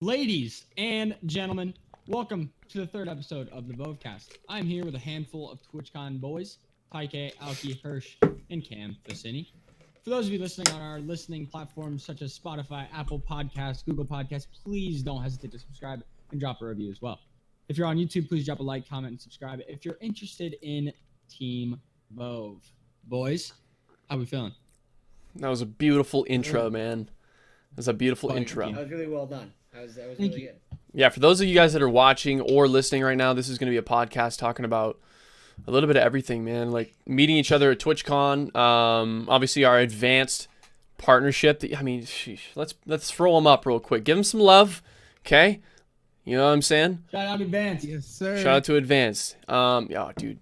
Ladies and gentlemen, welcome to the third episode of the VoveCast. I'm here with a handful of TwitchCon boys, Taike, Alki, Hirsch, and Cam Vicini. For those of you listening on our listening platforms such as Spotify, Apple Podcasts, Google Podcasts, please don't hesitate to subscribe and drop a review as well. If you're on YouTube, please drop a like, comment, and subscribe. If you're interested in Team Vove. Boys, how we feeling? That was a beautiful intro, man. That was a beautiful intro. That was really well done. That was really good. Yeah, for those of you guys that are watching or listening right now, this is going to be a podcast talking about a little bit of everything, man. Like meeting each other at TwitchCon. Obviously, our advanced partnership. I mean, sheesh, let's throw them up real quick. Give them some love, okay? You know what I'm saying? Shout out Advanced. Yes, sir. Shout out to Advanced. Oh, dude,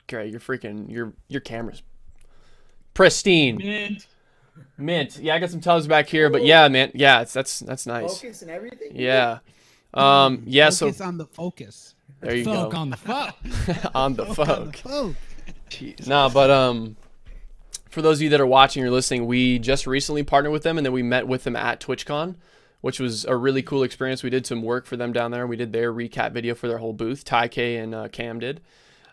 great. Your camera's pristine. Mint. Yeah, I got some tubs back here, but yeah, man. Yeah, that's nice. Focus and everything. Yeah. Yeah. Focus on the focus. There you go. On the folk. On the folk. Folk. Jeez. Nah, but for those of you that are watching or listening, we just recently partnered with them, and then we met with them at TwitchCon, which was a really cool experience. We did some work for them down there. We did their recap video for their whole booth. Taike and Cam did.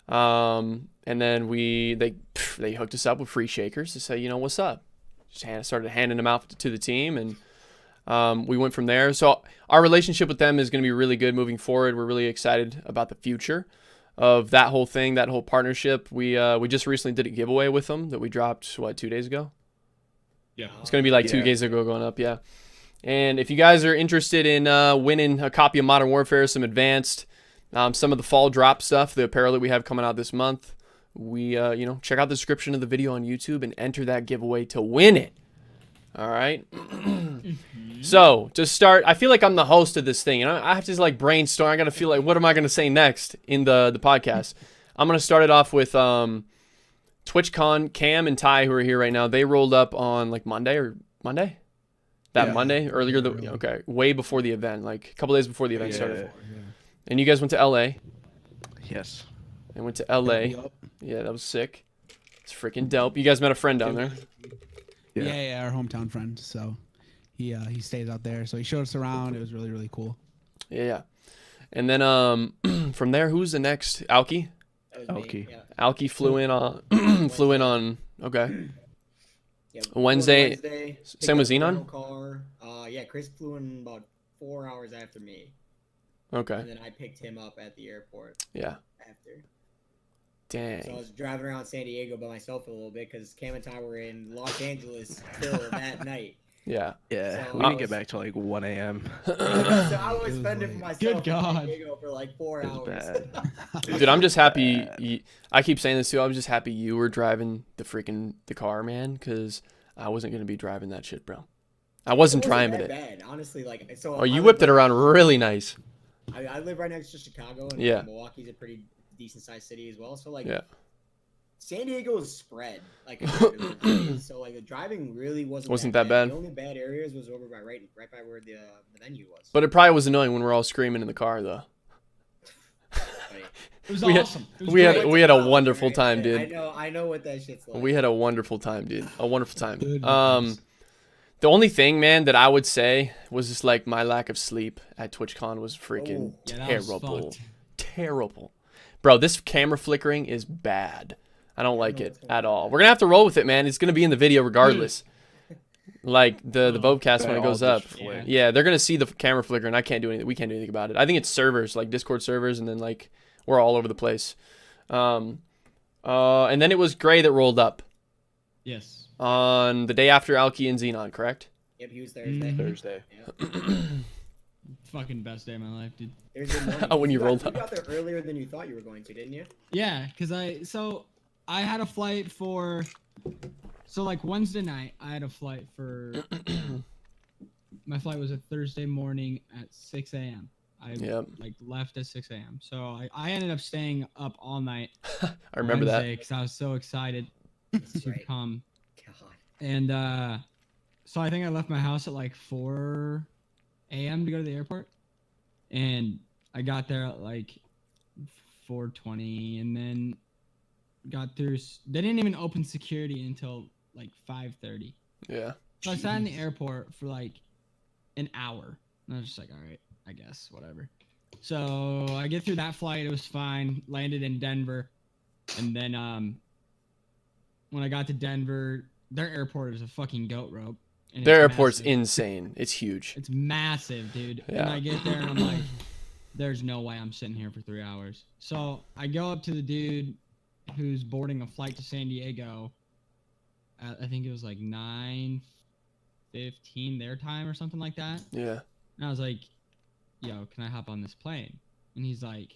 And then they hooked us up with free shakers to say, you know, what's up? Just started handing them out to the team, and we went from there. So our relationship with them is going to be really good moving forward. We're really excited about the future of that whole thing, that whole partnership. We just recently did a giveaway with them that we dropped, 2 days ago? Yeah. It's going to be like 2 days ago going up, yeah. And if you guys are interested in winning a copy of Modern Warfare, some advanced, some of the fall drop stuff, the apparel that we have coming out this month, we check out the description of the video on YouTube and enter that giveaway to win it. All right. So to start, I feel like I'm the host of this thing, and I have to like brainstorm. I got to feel like, what am I going to say next in the podcast? I'm going to start it off with TwitchCon. Cam and Ty, who are here right now, they rolled up on like Monday. Monday earlier. Okay, way before the event, like a couple days before the event started. Yeah. And you guys went to LA. Yes. And went to LA. Yeah, that was sick. It's freaking dope. You guys met a friend down there. Yeah, our hometown friend. So he stays out there. So he showed us around. It was really, really cool. Yeah. And then from there, who's the next? Alki? Alki. Yeah. Alki flew in on okay. Yeah, Wednesday. Same with Xenon? Car. Yeah, Chris flew in about 4 hours after me. Okay. And then I picked him up at the airport. Yeah. After. Dang. So I was driving around San Diego by myself a little bit because Cam and Ty were in Los Angeles till that night. Yeah. Yeah. So We didn't get back till like 1 a.m. So I was spending for myself Good in God. San Diego for like 4 It was hours. bad. Dude, I'm just happy. I keep saying this too. I'm just happy you were driving the car, man, because I wasn't going to be driving that shit, bro. I wasn't driving it. Bad, honestly. Like, so Oh, you whipped it around really nice. I live right next to Chicago, and Yeah. Milwaukee's a pretty decent sized city as well. So like, Yeah. San Diego is spread. Like, so like the driving really wasn't that bad. The only bad areas was over by right by where the venue was. But it probably was annoying when we're all screaming in the car, though. It was We awesome. we had a wonderful time, dude. I know what that shit's like. We had a wonderful time, dude. A wonderful time. Good. The only thing, man, that I would say was just like my lack of sleep at TwitchCon was freaking Yeah, that was terrible. fucked. Terrible. Bro, this camera flickering is bad. I don't like it at all. We're going to have to roll with it, man. It's going to be in the video regardless. Like the VoveCast when it goes up. Yeah, they're going to see the camera flicker, and I can't do anything. We can't do anything about it. I think it's servers, like Discord servers, and then like we're all over the place. And then it was Gray that rolled up Yes. on the day after Alki and Xenon, correct? Yep, he was Thursday. Thursday. Yeah. Fucking best day of my life, dude. Thursday morning. When you rolled You up. got there earlier than you thought you were going to, didn't you? Yeah, because I had a flight for, so like Wednesday night, I had a flight for, my flight was a Thursday morning at 6 a.m. I like left at 6 a.m. So I ended up staying up all night. I remember that. Because I was so excited to right. come. God. And so I think I left my house at like 4 a.m. to go to the airport. And I got there at like 4:20, and then got through. They didn't even open security until like 5:30. Yeah. So I sat in the airport for like an hour, and I was just like, all right, I guess, whatever. So I get through that flight. It was fine. Landed in Denver. And then when I got to Denver, their airport is a fucking goat rope. And Their it's airport's massive. insane. It's huge. It's massive, dude. Yeah. And I get there and I'm like, there's no way I'm sitting here for 3 hours. So I go up to the dude who's boarding a flight to San Diego. I think it was like 9:15 their time or something like that. Yeah. And I was like, yo, can I hop on this plane? And he's like,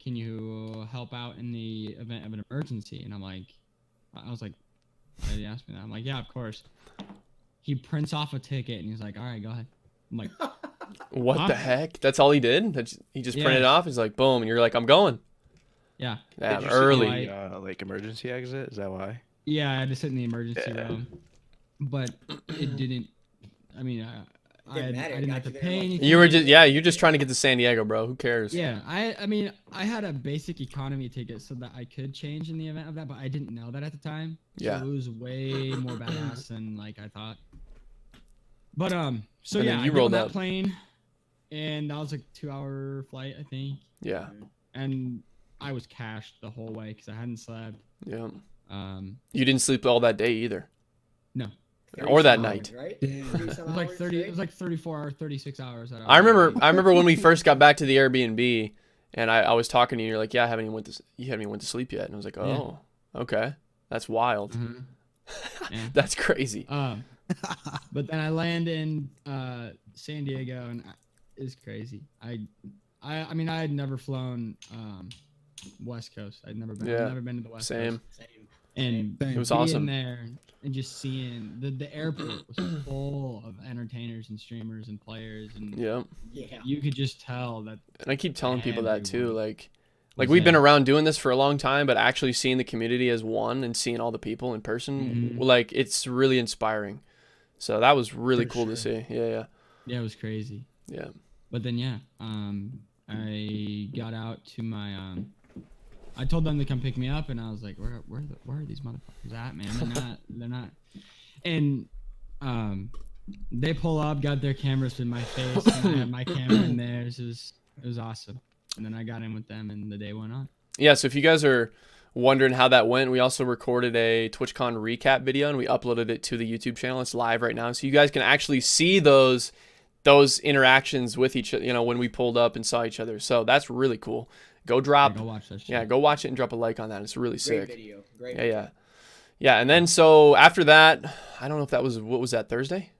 can you help out in the event of an emergency? And I was like, why did he ask me that? I'm like, yeah, of course. He prints off a ticket and he's like, all right, go ahead. I'm like, What Huh? the heck? That's all he did? He just printed it Yeah. off? He's like, boom. And you're like, I'm going. yeah. Damn, Did you see early. the, like emergency exit? Is that why? Yeah, I had to sit in the emergency Yeah. room. But it didn't, I mean, I Didn't matter, didn't got have to you there pay once. anything. You're just trying to get to San Diego, bro. Who cares? Yeah, I mean, I had a basic economy ticket so that I could change in the event of that, but I didn't know that at the time. Yeah. So it was way more badass than like I thought. But so And yeah, then I you get on rolled that up. plane, and that was like a 2-hour flight, I think, Yeah. and I was cashed the whole way because I hadn't slept. Yeah. Um, You didn't sleep all that day either. no, Or that 30-some night. hours, right? Damn. 30-some it was like hours 30. It straight? was like 34 or 36 hours. That I was remember when we first got back to the Airbnb, and I was talking to you. You're like, yeah, you haven't even went to sleep yet. And I was like, oh, okay, that's wild. Mhm. Yeah. That's crazy. But then I land in San Diego, and it's crazy. I mean, I had never flown West Coast. I'd never been. Yeah, I'd never been to the West Same. Coast. Same. And Same. It was being awesome. there and just seeing the airport was full of entertainers and streamers and players, and Yeah. Yeah. you could just tell that. And I keep telling people that too. Everyone Like was we've been there. around doing this for a long time, but actually seeing the community as one and seeing all the people in person, Mhm. like it's really inspiring. So that was really For cool to sure. see. Yeah. Yeah, it was crazy. Yeah. But then yeah, I got out to my I told them to come pick me up, and I was like, where are these motherfuckers at, man? They're not. And they pull up, got their cameras in my face, and I had my camera in theirs. It was awesome. And then I got in with them, and the day went on. Yeah, so if you guys are wondering how that went, we also recorded a TwitchCon recap video and we uploaded it to the YouTube channel. It's live right now, so you guys can actually see those interactions with each other, you know, when we pulled up and saw each other. So that's really cool. Go drop, Go watch that shit. yeah, go watch it and drop a like on that. It's really Great sick. video. Great Yeah, video. yeah. Yeah, and then so after that, I don't know if that was, what was that, Thursday?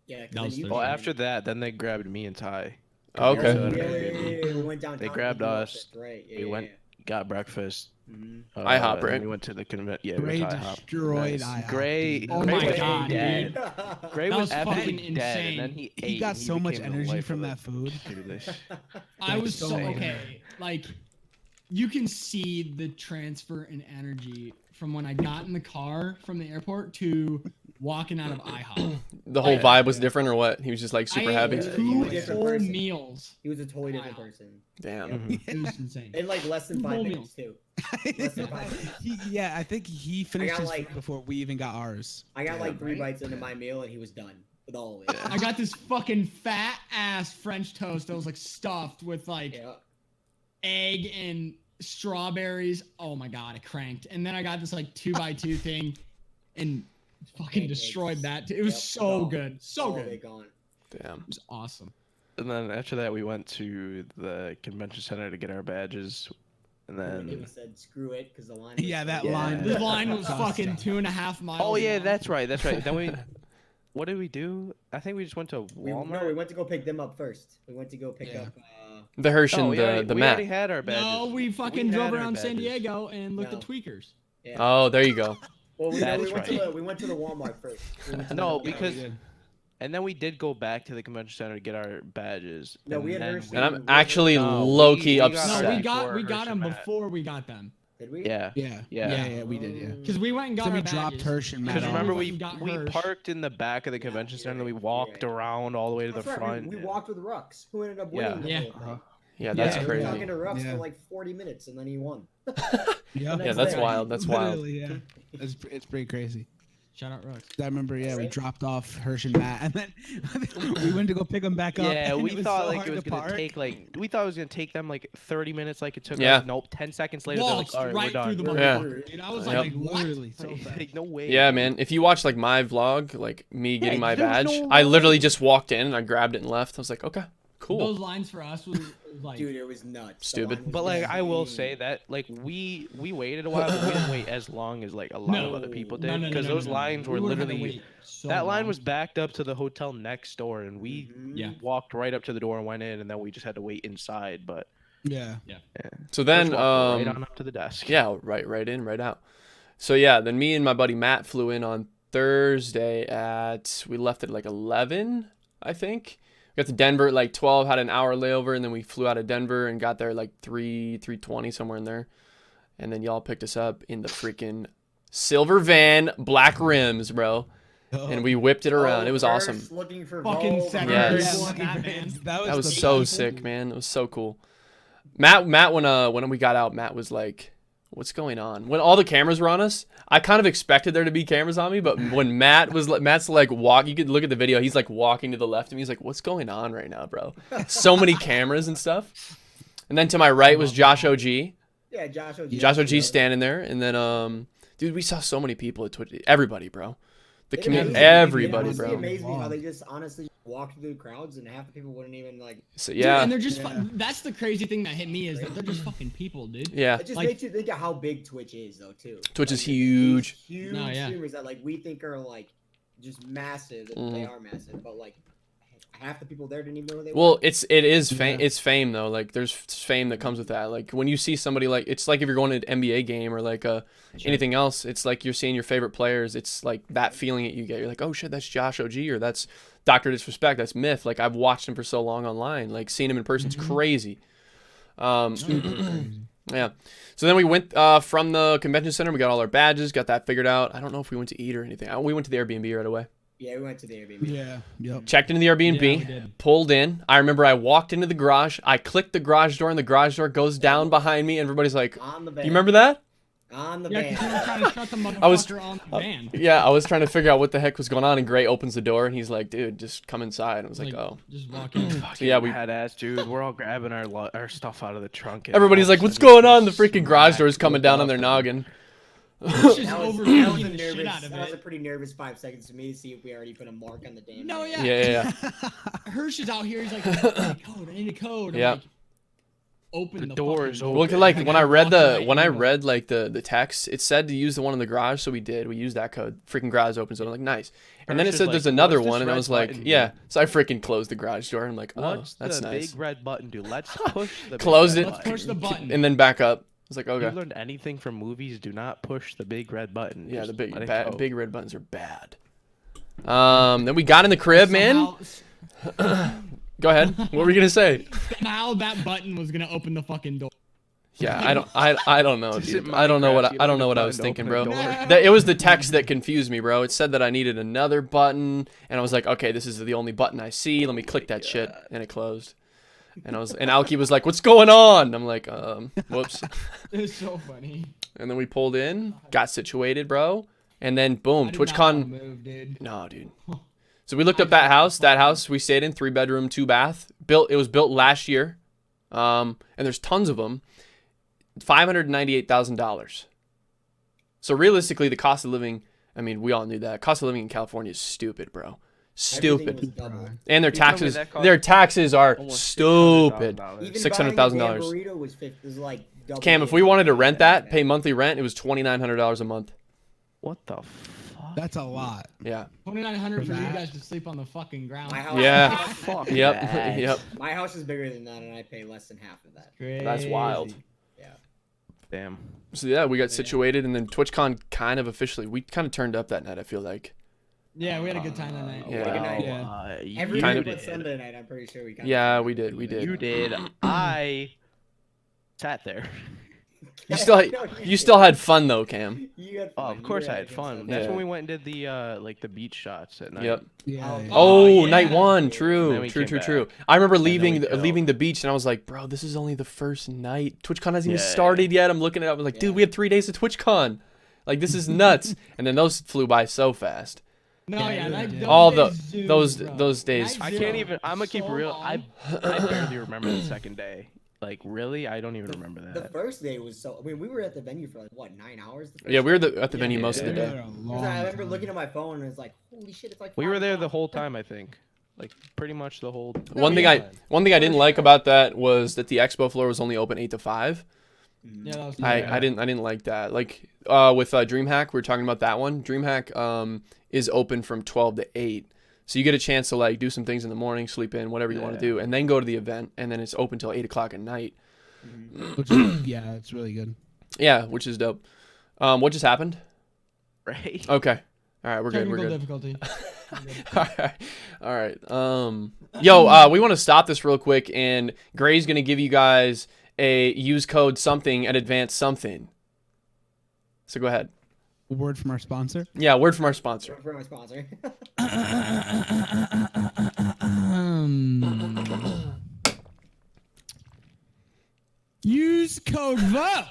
Yeah. 'cause That then was you Thursday. Well, came- after that, then they grabbed me and Ty. Oh, okay. So- Yeah, we went downtown. They to grabbed do us. That's right. Yeah, We yeah, went, got breakfast. yeah. Mhm. IHOP, and right? then we went to the convention. Yeah, we Gray went to IHOP. destroyed Nice. IHOP, Gray. dude. Oh Gray my was God, dead. dude. Gray That was was absolutely fucking dead, insane. and then he ate. He got so much became the energy life from of that it. food. Dude, I was so so angry. okay. Like, you can see the transfer in energy from when I got in the car from the airport to walking out of IHOP. The whole Yeah. vibe was different or what? He was just like super I happy. ate Yeah. two Different whole person. meals. He was a totally different Wow. person. Damn. Yeah. It was insane. In like less than 5 Whole minutes too. Less than 5 minutes. Yeah, I think he finished got, his like- food before we even got ours. I got like 3 right? bites into my meal and he was done with all of it. I got this fucking fat ass French toast that was like stuffed with like Yeah. egg and strawberries. Oh my god, it cranked. And then I got this like 2x2 thing and fucking Pancakes. destroyed that. It was Yep, so all- good. So all good. of it It gone. Damn. was awesome. And then after that, we went to the convention center to get our badges. And And then. we said screw it because the line. Was Yeah, that so line. long. The line was Cost fucking them. 2.5 miles. Oh yeah, long. that's right. That's right. Then we. What did we do? I think we just went to We, Walmart. no, we went to go pick them up first. We went to go pick Yeah. up. The Hirsch and we the already, we Matt. already had our badges. No, we fucking had drove our around San badges. Diego and looked No. at tweakers. Yeah. Oh, there you go. Well, we, That's we went right. to the went to the Walmart first. We went to No, the- because and then we did go back to the convention center to get our badges. No, we had then Hirsch And I'm We- actually No, low we key got upset. No, our- we got before them Hirsch and Matt. before we got them. Did we? Yeah. Yeah. Yeah. Yeah, we did, yeah. Because we went and got So we our dropped badges. Hirsch and Matt Because off. remember we we got we Hirsch. parked in the back of the convention center and then we walked around all the way to the That's right. front. We walked with Rux, who ended up Yeah. winning the Yeah. whole thing. Yeah, that's Yeah. We were crazy. talking to Rux Yeah. for like 40 minutes and then he won. Yep. Yeah, that's day. wild. That's wild. Literally, yeah. It's pretty crazy. Shout out Rux. I remember, we dropped off Hirsch and Matt, and then we went to go pick them back up. Yeah, and we it was thought so like hard it was to gonna park. take we thought it was gonna take them like 30 minutes, like it took Yeah. us. Nope, 10 seconds later, they're Walked like, all right, right we're through done. the Yeah. motherfucker. Dude, I was Yep. like, Literally, so Like, fast. like, no way. Yeah, man. If you watch like my vlog, like me getting my there was badge, no I literally line. just walked in and I grabbed it and left. I was like, okay, cool. Those lines for us was like, Dude, it was nuts. The Stupid. line was But like I will insane. say that like we waited a while, but we didn't wait as long as like a lot of No. other people No, did, no, no, because no, those no, no. lines We were would've had to literally wait so that line long. was backed up to the hotel next door, and we Mhm. Yeah. walked right up to the door and went in, and then we just had to wait inside. But Yeah. So then, just walked right on up to the desk. yeah, right in, right out. So yeah, then me and my buddy Matt flew in on Thursday we left at like 11, I think. We got to Denver at like 12, had an hour layover, and then we flew out of Denver and got there at like 3:20, somewhere in there. And then y'all picked us up in the freaking silver van, black rims, bro. And we whipped it around. It was awesome. First Looking for Fucking Vove, seven Yes. first Yeah, looking man. for- That was the so best. sick, man. It was so cool. Matt, when we got out, Matt was like, "What's going on?" When all the cameras were on us, I kind of expected there to be cameras on me, but when Matt's like you could look at the video. He's like walking to the left of me. He's like, "What's going on right now, bro?" So many cameras and stuff. And then to my right was Josh OG. Yeah, Josh OG. Josh OG standing there, and then dude, we saw so many people at Twitch. Everybody, bro. The community, everybody, It bro. amazed me how they just honestly walked through crowds and half the people wouldn't even like. So Dude, yeah, and they're just that's the crazy thing that hit me is that they're just fucking people, dude. yeah. It just Like- makes you think of how big Twitch is, though, too. Twitch is Like, these huge. Huge No, yeah. streamers that like we think are like just massive. And Mm-hmm. They are massive, but like half the people there didn't even know who they Well, were. it is fame. It's fame though. Like there's fame that comes with that. Like when you see somebody like it's like if you're going to an NBA game or like anything else. It's like you're seeing your favorite players. It's like that feeling that you get. You're like, oh shit, that's Josh OG or that's Dr. Disrespect. That's Myth. Like I've watched him for so long online. Like seeing him in person's crazy. Yeah. So then we went from the convention center. We got all our badges. Got that figured out. I don't know if we went to eat or anything. We went to the Airbnb right away. Yeah, we went to the Airbnb. Yeah. Yep. Checked into the Airbnb, Yeah, we did. pulled in. I remember I walked into the garage. I clicked the garage door, and the garage door goes down behind me. And everybody's like, On the "You van. remember that?" On the Yeah, van. because we were trying to shut the motherfucker I was- on the van. Yeah, I was trying to figure out what the heck was going on. And Gray opens the door, and he's like, "Dude, just come inside." And I was like, "Oh." Just walk in. So yeah, we. Had ass, dude. We're all grabbing our stuff out of the trunk. And Everybody's all like, of a "What's sudden going you on?" The just freaking garage door is smack coming the down on their button. noggin. It's just That over was a the shit nervous. out of That was a it. pretty nervous 5 seconds to me to see if we already put a mark on the damn. No, van. yeah. Yeah. Hirsch is out here. He's like, I need a code. I'm Yeah. like, open The the door fucking is door. open. Well, 'cause, like Like, when I I read walked the right when I in, but- read like the text, it said to use the one in the garage, so we did. We used that code. Freaking garage opens it. I'm like, nice. And then it Hirsch is said like, there's another "What's this one, and I red was like, button yeah. do?" So I freaking closed the garage door. And I'm like, oh, What's that's the nice. big red button do? Let's push the big Closed red it. Let's push the button. And then back up. I was like, If you okay. learned anything from movies, do not push the big red button. Yeah, Just the big let it go. big red buttons are bad. Then we got in the crib, man. Go ahead. What were you gonna say? Somehow that button was gonna open the fucking door. Yeah, I don't know, Just in dude. I don't know Minecraft, you I don't need know a what I was button to thinking, open bro. a door. That it was the text that confused me, bro. It said that I needed another button, and I was like, okay, this is the only button I see. Let me click that shit, and it closed. And Alki was like, "What's going on?" I'm like, whoops. It's so funny. And then we pulled in, got situated, bro, and then boom, I did not TwitchCon. wanna move, dude. No, dude. So we looked up that house. That house we stayed in, 3-bedroom, 2-bath. It was built last year, and there's tons of them. $598,000. So realistically, the cost of living. I mean, we all knew that. Cost of living in California is stupid, bro. Everything was Stupid. double. And their You told me taxes. that cost Their taxes are almost stupid. $600,000. Even $600,000. buying a damn burrito was like double. Cam, if we wanted to rent that, pay monthly rent, it was $2,900 a month. What the fuck? That's a lot. Yeah. 2,900 for you that? guys to sleep on the fucking ground. My house, Yeah. Fuck Yep. that. Yep. my house is bigger than that, and I pay less than half of that. That's wild. Yeah. Damn. So yeah, we got situated, and then TwitchCon kind of officially. We kind of turned up that night. I feel like. Yeah, we had a good time that night. Yeah. Good night. You Every Kind night of but Sunday night, I'm pretty sure we got. Yeah, we did. We did. You did. I sat there. You still had fun though, Cam. You had Oh, fun. of course You I were had having fun. That's Yeah. when we went and did the like the beach shots at night. Yep. Yeah. Oh, Oh, yeah. night one. And True. then we True. came True. back. I remember then leaving we leaving the beach, and I was like, bro, this is only the first night. TwitchCon hasn't even Yeah. started yet. I'm looking at it. I was like, dude, Yeah. we had 3 days of TwitchCon. Like, this is nuts. And then those flew by so fast. No, Yeah, yeah, All days zoom, those bro. days. I Night can't zero even. I'm gonna keep it so real. long. I barely remember the second day. Like really, I don't even remember The that. first day was so. I mean, we were at the venue for like what 9 hours. The first Yeah, we were day? at the venue most of the Yeah. day. Because I remember looking at my phone and it's like, holy shit, it's like. We 5 were there the o'clock. whole time. I think, like pretty much the whole. One thing time. I didn't like about that was that the expo floor was only open 8 to 5. Yeah, that was I didn't like that. Like with DreamHack, we were talking about that one. DreamHack is open from 12 to 8. So you get a chance to like do some things in the morning, sleep in, whatever you want to do, and then go to the event, and then it's open till 8 o'clock at night. Which is, yeah, it's really good. Yeah, which is dope. What just happened? Right. Okay. All right, we're good. Technical We're good. difficulty. All right. We want to stop this real quick, and Gray's gonna give you guys a use code something at advanced something. So go ahead. A word from our sponsor. Yeah, word from our sponsor. For my sponsor. Use code VOVE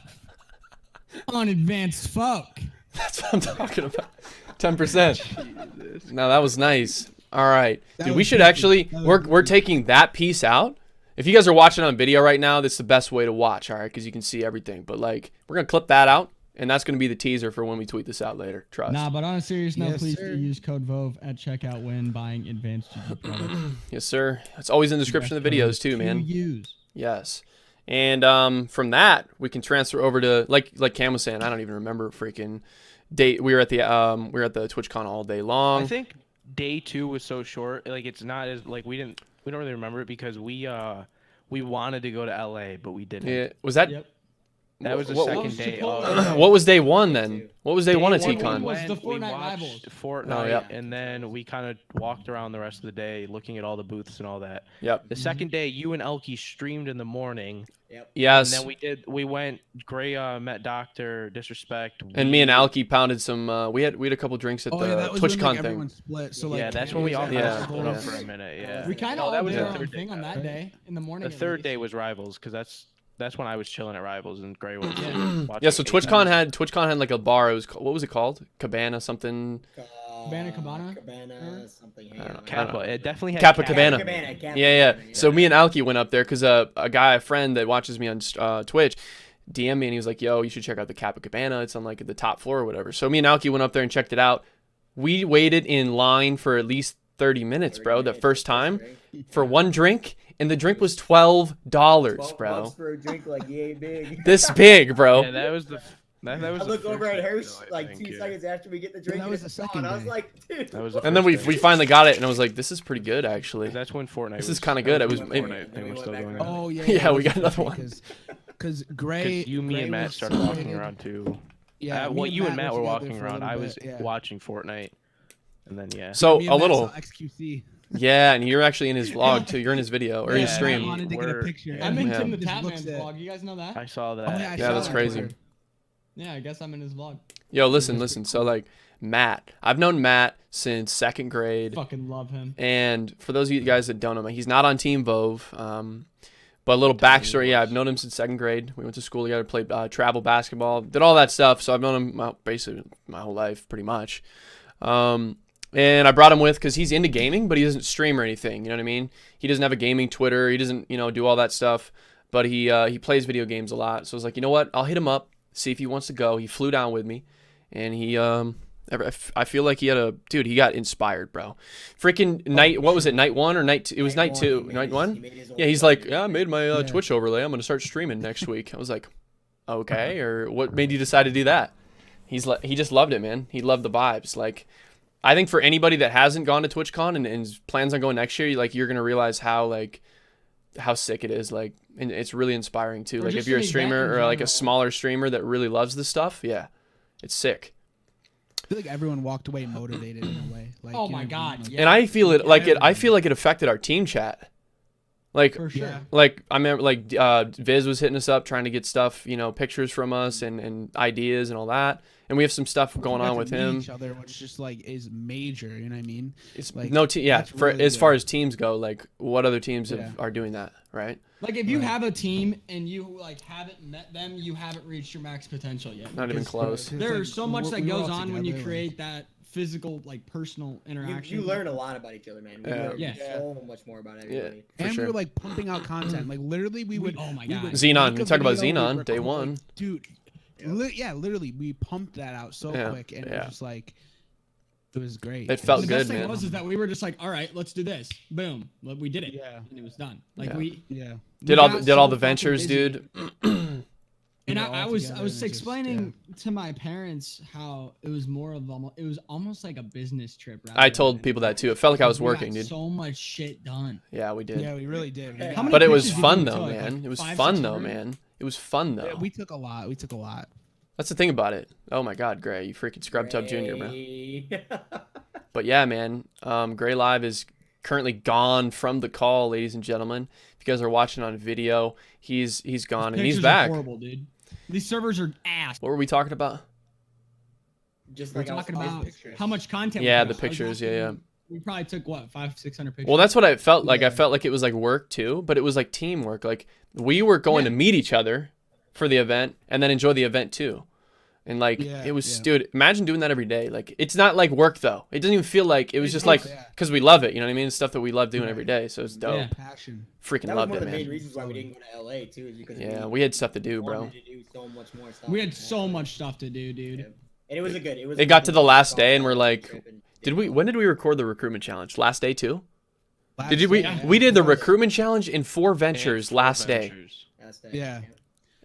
on Advanced Folk. That's what I'm talking about. 10%. No, that was nice. All right, That dude. We was should goofy. actually. That was We're taking that piece out. If you guys are watching on video right now, that's the best way to watch. All right, because you can see everything. But like, we're gonna clip that out, and that's gonna be the teaser for when we tweet this out later. Trust. Nah, but on a serious note, Yes, please sir. do use code VOVE at checkout when buying AdvancedGG products. Yes, sir. It's always in the description of the videos too, man. Use. Yes. And from that, we can transfer over to like Cam was saying. I don't even remember freaking date. We were at the TwitchCon all day long. I think day 2 was so short. Like it's not as like we don't really remember it because we wanted to go to LA, but we didn't. Yeah, was that? Yep. That was the What- second was day Chipotle? of. What was day one then? What was day one at Day TCon? was the we Fortnite watched Rivals. Fortnite, Oh, yeah. and then we kind of walked around the rest of the day looking at all the booths and all that. Yep. The second day, you and Elkie streamed in the morning, Yep. Yes. and then we went. Gray met Doctor Disrespect, And me and Alki pounded some. We had a couple drinks at Oh the yeah, that was when TwitchCon like, thing. everyone split. So like, yeah, that's when we all kind Yeah, of split up yeah. for a minute. Yeah, We kind No, of that all was did the our own third thing day. on that day in the morning. The at third least. day was Rivals because that's when I was chilling at Rivals and Gray was. Yeah. watching Yeah. So FaceTime. TwitchCon had like a bar. It was what was it called? Cabana something. Cabana? Cabana, something. Hang I don't on. know. Kappa. It definitely had Kappa Kappa. Cabana. Cabana, Yeah. So me and Alki went up there because a friend that watches me on Twitch DM'd me and he was like, "Yo, you should check out the Kappa Cabana. It's on like the top floor or whatever." So me and Alki went up there and checked it out. We waited in line for at least 30 minutes, bro. The first time for one drink, and the drink was $12, bro. $12 for a drink, like yay big. This big, bro. Yeah, that was the. That was I the look over first at day, Hirsch though, I like think, 2 yeah. seconds after we get the drink. that and was it's the second gone. I was day. like, dude. That was the And then first we day. finally got it, and I was like, "This is pretty good, actually." That's when Fortnite. This was, is kinda good. that I was- when maybe- Fortnite thing we was went still back going around. on. Oh yeah. Yeah, we got another one. Because Gray. You, me, Gray and Matt was started walking separated. around too. Yeah. me Well, you and Matt were together walking for a around. little I was bit, yeah. watching Fortnite, and then yeah. So Me and a Matt little, saw XQC. yeah. And you're actually in his vlog too. You're in his video or his Yeah. stream. I wanted to get a We're- picture. I'm in Yeah. Tim the Just Tapman's looks at- vlog. You guys know that? I saw that. Oh, I Yeah, saw that's that. crazy. Yeah, I guess I'm in his vlog. Yo, listen. So like Matt, I've known Matt since 2nd grade. Fucking love him. And for those of you guys that don't know him, he's not on Team Vove. But a little backstory, yeah, I've known him since 2nd grade. We went to school together, played travel basketball, did all that stuff. So I've known him basically my whole life, pretty much. And I brought him with because he's into gaming, but he doesn't stream or anything. You know what I mean? He doesn't have a gaming Twitter. He doesn't, do all that stuff. But he plays video games a lot. So I was like, you know what? I'll hit him up, see if he wants to go. He flew down with me, and I feel like he got inspired, bro. Freaking night, what was it, night 1 or night 2? It was night 2, night 1? Yeah, he's like, yeah, I made my Twitch overlay. I'm going to start streaming next week. I was like, okay, or what made you decide to do that? He just loved it, man. He loved the vibes. Like, I think for anybody that hasn't gone to TwitchCon and plans on going next year, you're going to realize how sick it is. Like, and it's really inspiring too. Or Like just if you're a an event streamer in or like a general. smaller streamer that really loves this stuff, yeah, it's sick. I feel like everyone walked away motivated in a way. Like, Oh you my know, God, like- yeah. And I feel it like I feel like it affected our team chat. Like, For sure. Yeah. like I remember, like Viz was hitting us up trying to get stuff, you know, pictures from us and ideas and all that. And we have some stuff We going got on to with meet him. Each other, which just like is major. You know what I mean? It's Like, no team. Yeah, that's for really as far good. as teams go, like what other teams Yeah. are doing that, right? Like if you Right. have a team and you like haven't met them, you haven't reached your max potential yet. Not even Because close. There's so much that we were goes all on when you together, create that physical, like personal interaction. You learn a lot about each other, man. We Yeah. learn Yeah. so much more about everybody. For and sure. we were like pumping out content. Like literally, we would. oh my we God. would Xenon. make We a talk about video, Xenon, we'd day record, one. like, dude. Yeah, literally, we pumped that out so Yeah, quick, and it yeah. was just like, it was great. It felt the good, best thing man. was is that we were just like, all right, let's do this. Boom. Well, we did it. Yeah. And it was done. Like Yeah. we Yeah. Did we all got the so the fucking ventures, busy. dude? And We were I all was together, and it just- explaining to my parents how it was more of almost like a business trip. I told people that too. It felt like I was We got dude. So much shit done. Yeah, we did. Yeah, we really did. We How got- many But it was pictures do you fun think we though, took? man. Like It was 500, fun though, 600? man. It was fun though. Yeah, we took a lot. We took a lot. That's the thing about it. Oh my God, Gray, you freaking scrub tub junior, bro. Ray. But yeah, man. Gray Live is currently gone from the call, ladies and gentlemen. If you guys are watching on video, he's gone and he's Pictures are back. horrible, dude. These servers are ass. What were we talking about? Just We're like I was talking talking about pictures. how much content. Yeah, we the got. I was pictures, yeah, asking- We probably took what 500-600 pictures. Well, that's what I felt like. I Yeah. felt like it was like work too, but it was like teamwork. Like we were going Yeah. to meet each other for the event and then enjoy the event too. And like Yeah, it was, yeah. dude, imagine doing that every day. Like it's not like work though. It doesn't even feel like it was just like Yeah. because we love it. You know what I mean? It's stuff that we love doing Right. every day. So it's dope. Yeah. Passion. Freaking That was loved one it, of the main man. reasons why we didn't go to LA too, is because Yeah, we had stuff to do, bro. wanted to do so much more stuff. We had so much stuff to do, dude. Yeah. And it was a good. It was. It a got good to the last day trip and we're like, and Did we? When did we record the recruitment challenge? Last day too? Last Did we? day, yeah. We did the recruitment challenge in 4 ventures And last day. Ventures. last day. Yeah.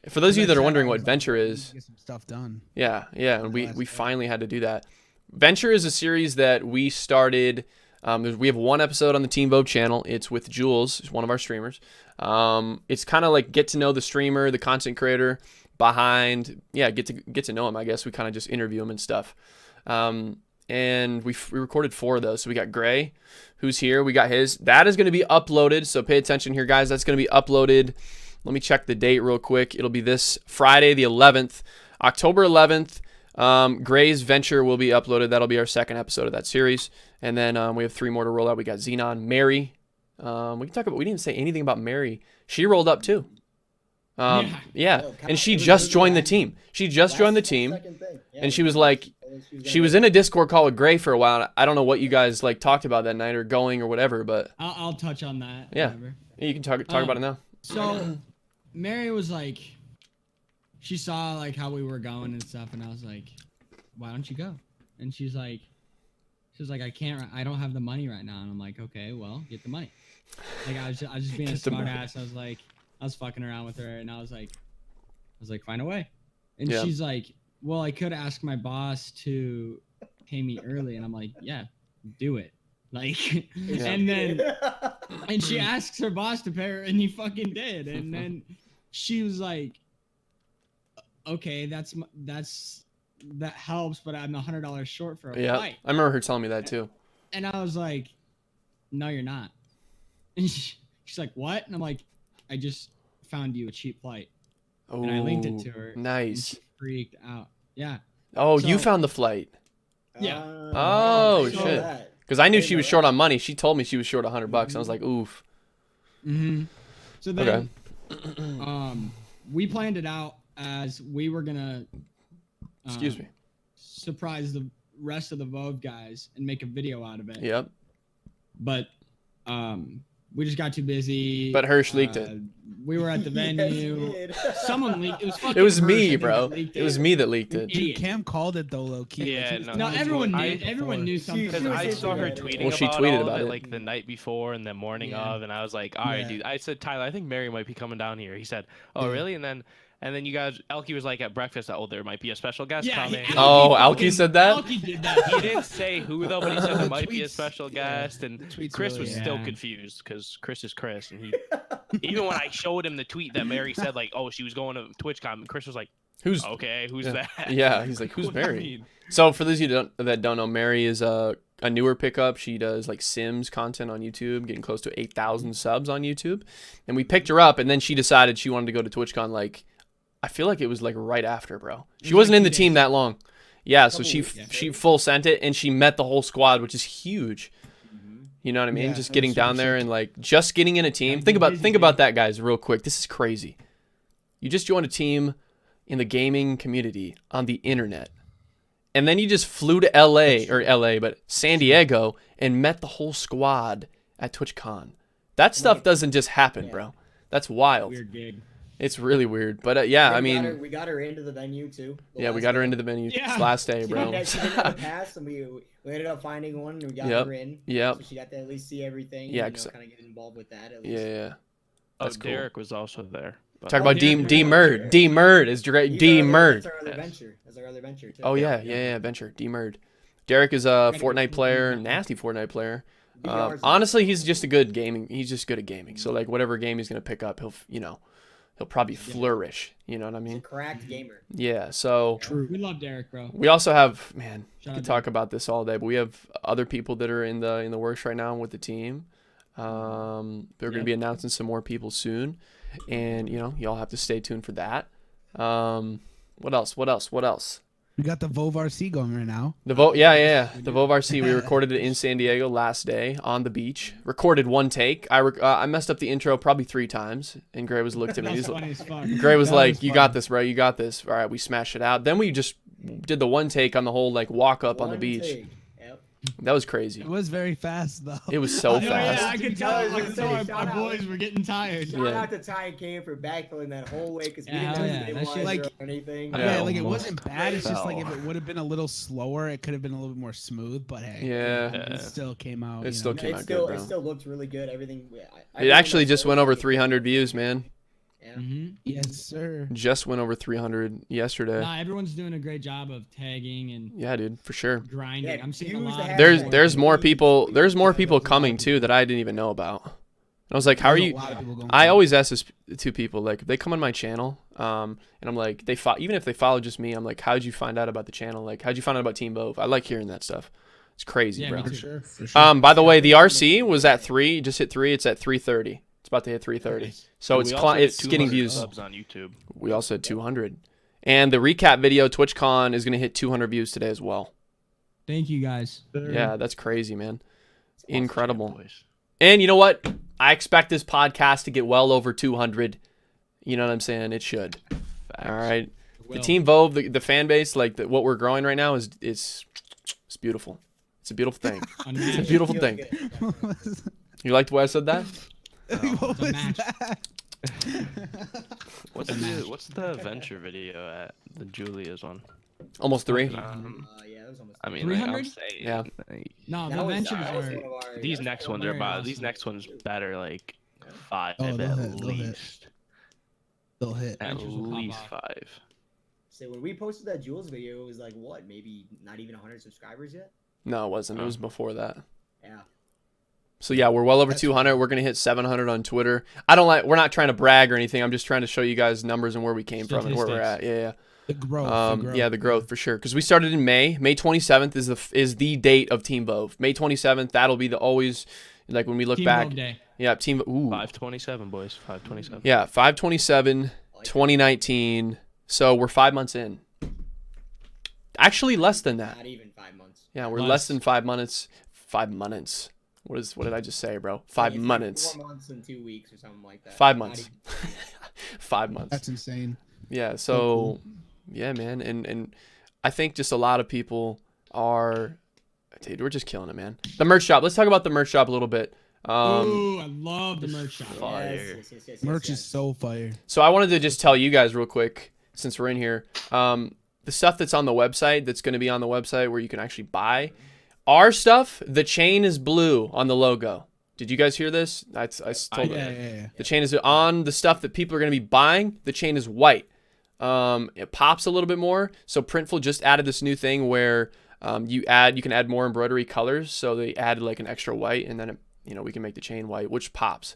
For those of you that are That's wondering how I what was like, venture we need is, to get some stuff done. yeah, and we last we day. finally had to do that. Venture is a series that we started. We have one episode on the Team Vove channel. It's with Jules, who's one of our streamers. It's kind of like get to know the streamer, the content creator behind. Yeah, get to know him. I guess we kind of just interview him and stuff. And we recorded 4 of those. So we got Gray, who's here. We got his. That is going to be uploaded. So pay attention here, guys. That's going to be uploaded. Let me check the date real quick. It'll be this Friday, the 11th, October 11th. Gray's Venture will be uploaded. That'll be our 2nd episode of that series. And then we have 3 more to roll out. We got Xenon, Mary. We can talk about. We didn't say anything about Mary. She rolled up too. Yeah. Oh, And she it was just really joined the last- team. She just joined the team. Second thing. Yeah, And she was like, she was in a Discord call with Gray for a while. I don't know what you guys like talked about that night or going or whatever, but I'll touch on that. Yeah. Whatever. you can talk about it now. So, Mary was like, she saw like how we were going and stuff, and I was like, why don't you go? And she was like, I don't have the money right now. And I'm like, okay, well, get the money. Like I was just being a Get the smart money. ass. I was fucking around with her, and I was like, find a way. And Yeah. she's like, well, I could ask my boss to pay me early, and I'm like, yeah, do it. Like, and then and she asks her boss to pay her, and he fucking did. And then she was like, okay, that helps, but I'm $100 short for a Yeah, flight. I remember her telling me that too. And I was like, no, you're not. And she's like, what? And I'm like, I just found you a cheap flight. Oh, And I linked it to her. And Nice. she freaked out. Yeah. Oh, you So- found the flight Yeah. Oh, I saw shit. that. because I knew I she didn't was know short that. on money. She told me she was short $100. I was like, oof. Mm-hmm. So then, Okay. we planned it out as we were gonna Excuse me. surprise the rest of the Vove guys and make a video out of it. Yep. But we just got too busy. But Hirsch leaked it. We were at the Yes, venue. you did. Someone leaked. It was fucking It was Hirsch, I me, think, bro. that leaked It was me that leaked it. Idiot. Cam called it though, low key. Yeah, She was no, telling No, us everyone what knew. happened Everyone before. knew something. Because She was I just saw her like- tweeting Well, she about tweeted all about of it. it like the night before and the morning Yeah. of, and I was like, all right, Yeah. dude. I said, Tyler, I think Mary might be coming down here. He said, oh, Yeah. really? And then you guys, Elkie was like at breakfast, oh, there might be a special guest Yeah. coming. Oh, Alki Alki said that? Alki did that. He didn't say who though, but he said there might be a Tweets, special yeah. guest, and tweets Chris really- was still Yeah. confused because Chris is Chris, and he even when I showed him the tweet that Mary said like, oh, she was going to TwitchCon, Chris was like, Who's? okay, who's Yeah. that? Yeah, he's like, who's What do you Mary? mean? So for those of you that don't know, Mary is a newer pickup. She does like Sims content on YouTube, getting close to 8,000 subs on YouTube. And we picked her up, and then she decided she wanted to go to TwitchCon. Like, I feel like it was like right after, bro. She wasn't in the team that long. Yeah, so she full sent it, and she met the whole squad, which is huge. You know what I mean? Yeah, just getting down there 100%. and like just getting in a team. Think about that, guys, real quick. This is crazy. You just joined a team in the gaming community on the internet, and then you just flew to but San Diego, and met the whole squad at TwitchCon. That stuff doesn't just happen, bro. That's wild. Weird gig. It's really weird, but yeah, I mean, we got her into the venue too. yeah, we got her into the venue last day, bro. She didn't have a pass, and we ended up finding one, and we got her in. Yep. So she got to at least see everything. Yeah, and, kind of get involved with that. At least. Yeah. That's cool. Derek was also there. But Talk about Derek D was Murd. there. D Murd is great. D Murd. That's our other venture. That's our other venture too. Oh yeah, venture. D Murd. Derek is a Fortnite player, nasty Fortnite player. Honestly, he's just a good gaming. He's just good at gaming. So like whatever game he's gonna pick up, he'll probably flourish. You know what I He's a mean? cracked gamer. Yeah. So We love Derek, bro. we also have, man, we Shout could out talk about this all day, but we have other people that are in the works right now with the team. They're gonna be announcing some more people soon, and y'all have to stay tuned for that. What else? We got the Vove RC going right now. The Vove RC. We recorded it in San Diego last day on the beach. Recorded one take. I messed up the intro probably 3 times, and Gray was looked at me. That's He's funny as fuck. Gray was That like, was "You fun. got this, bro. You got this." All right, we smashed it out. Then we just did the one take on the whole like walk up on the One beach. take. Yep. That was crazy. It was very fast though. It was so Yeah, fast. I could tell. I could tell Shout our out. boys were getting tired. Shout Yeah. out to Ty and Cam for backfilling that whole way because we Yeah, didn't hell know yeah. the That shit- stabilizer like- or anything. Yeah, Yeah, like it almost wasn't bad. It's just like fell. if it would have been a little slower, it could have been a little bit more smooth. But hey, Yeah. it still came out. It still came out good, It bro. still looked really good. Everything. It actually just went over 300 views, man. Yeah. Mm-hmm. Yes, sir. Just went over 300 yesterday. Nah, everyone's doing a great job of tagging and Yeah, dude, for sure. grinding. Yeah, I'm seeing a use the lot. hashtag. There's more people. There's more people coming too that I didn't even know about. And I was like, "How are There's a you?" lot of people going I through it. always ask this to people, like, if they come on my channel, and I'm like, even if they follow just me, I'm like, how'd you find out about the channel? Like, how'd you find out about Team Vove? I like hearing that stuff. It's crazy, Yeah, bro. me For too. sure. For sure. By the way, the RC was at 3. Just hit 3. It's at 330. It's about to hit 330. Nice. So We it's also hit it's getting 200 views. subs on YouTube. We also had 200. And the recap video, TwitchCon, is gonna hit 200 views today as well. Thank you guys. Yeah, that's crazy, man. Yeah, Incredible. boys. And you know what? I expect this podcast to get well over 200. You know what I'm saying? It should. Facts. All right. The Will. Team Vove, the fan base, like what we're growing right now is it's beautiful. It's a beautiful thing. It's a Unmatched. beautiful Feels thing. good. You liked the way I said that? What was match. that? What's the venture video at the Julia's one? Almost 3. Yeah, that was almost. I mean, like, I'm 300? saying, Yeah. like, No, That the was- ventures that was are. one of our- these that's next one ones are very about. awesome. These next ones better like 5 Oh, at they'll hit, they'll hit. least. They'll hit. At Ventures will pop least off. 5. So when we posted that Jules video, it was like what? Maybe not even 100 subscribers yet. No, it wasn't. It was before that. Yeah. So yeah, we're well over That's 200. We're gonna hit 700 on Twitter. We're not trying to brag or anything. I'm just trying to show you guys numbers and where we came from and where we're at. Yeah. The growth. Yeah, the growth for sure. Because we started in May. May 27th is the date of Team Vove. May 27th. That'll be the always like when we look Team back. Vove Day. Yeah, Team. Ooh. 527, boys. 527. Yeah, 5/27, 2019. So we're 5 months in. Actually, less than that. Not even 5 months. Yeah, we're Less. less than 5 months. 5 months. What did I just say, bro? 5 It's like months. 4 months and 2 weeks or something like that. 5 Not months. even- 5 months. That's insane. Yeah, so yeah, man, and I think just a lot of people are, dude, we're just killing it, man. The merch shop. Let's talk about the merch shop a little bit. Ooh, I love the merch shop. Fire. Yes, Merch yes. is so fire. So I wanted to just tell you guys real quick, since we're in here, the stuff that's on the website, that's going to be on the website where you can actually buy our stuff. The chain is blue on the logo. Did you guys hear this? I told Yeah. The chain is on the stuff that people are going to be buying. The chain is white. It pops a little bit more. So Printful just added this new thing where you can add more embroidery colors. So they added like an extra white, and then we can make the chain white, which pops.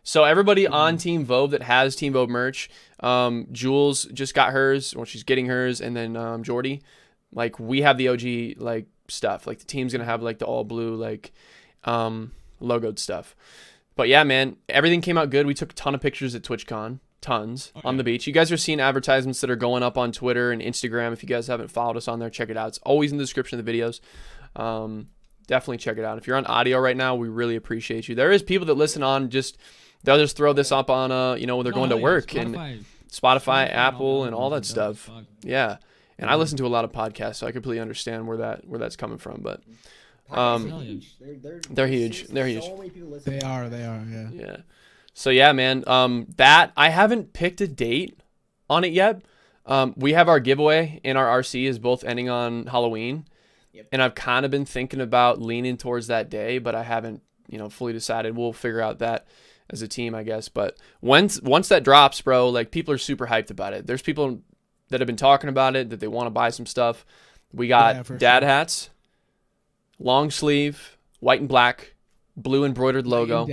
So everybody on Team Vove that has Team Vove merch, Jules just got hers, or she's getting hers, and then Jordy, like we have the OG like stuff. Like the team's gonna have like the all blue like logoed stuff. But yeah, man, everything came out good. We took a ton of pictures at TwitchCon, tons on the beach. You guys are seeing advertisements that are going up on Twitter and Instagram. If you guys haven't followed us on there, check it out. It's always in the description of the videos. Definitely check it out. If you're on audio right now, we really appreciate you. There is people that listen on they'll just throw this up on when they're going to work and Spotify, Apple, and all that stuff. Yeah, and I listen to a lot of podcasts, so I completely understand where that's coming from. But they're huge. They're huge. So many people listen. They are. Yeah. Yeah. So yeah, man. That I haven't picked a date on it yet. We have our giveaway in our RC is both ending on Halloween, and I've kind of been thinking about leaning towards that day, but I haven't fully decided. We'll figure out that as a team, I guess. But once that drops, bro, like people are super hyped about it. There's people that have been talking about it that they want to buy some stuff. We got dad hats, long sleeve, white and black, blue embroidered logo,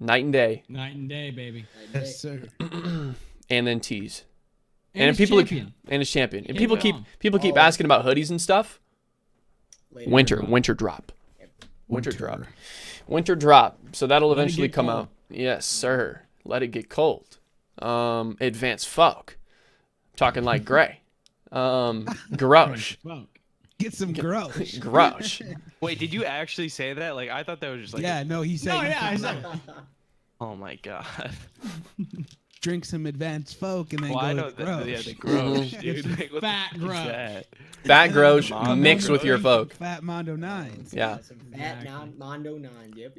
night and day, baby. Yes, sir. and then tees. And people champion. And it's champion. And Can't people go keep wrong. asking about hoodies and stuff. Winter drop. Winter drop. So that'll Let it eventually get come cold. out. Yes, sir. Let it get cold. Advanced folk. Talking like gray. Garage. Get some gross. Garage. Wait, did you actually say that? Like, I thought that was just like. Yeah, no, he said. No, yeah, I said. Oh my god. Drink some advanced folk and then Well, I go know to gross. yeah, the gross, Get dude. some Like, what fat the fuck is gross. that? Fat Grosh Mondo mixed with your folk. Fat Mondo 9s. Yeah. Some fat Mondo 9. Yep.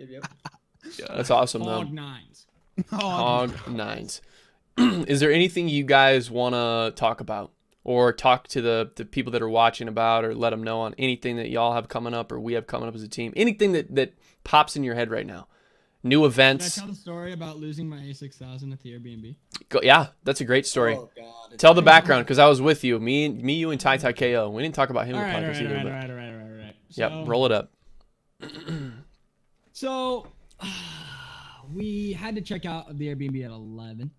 That's awesome, though. Hog nines. Hog nines. Is there anything you guys want to talk about or talk to the people that are watching about or let them know on anything that y'all have coming up or we have coming up as a team? Anything that pops in your head right now? New Can I events? tell the story about losing my A6000 at the Airbnb? Yeah, that's a great story. Oh god. Tell the background because I was with you. Me, you, and Ty KO. We didn't talk about him in All the right, podcast either. but- all right. Yep, So- roll it up. So, we had to check out of the Airbnb at 11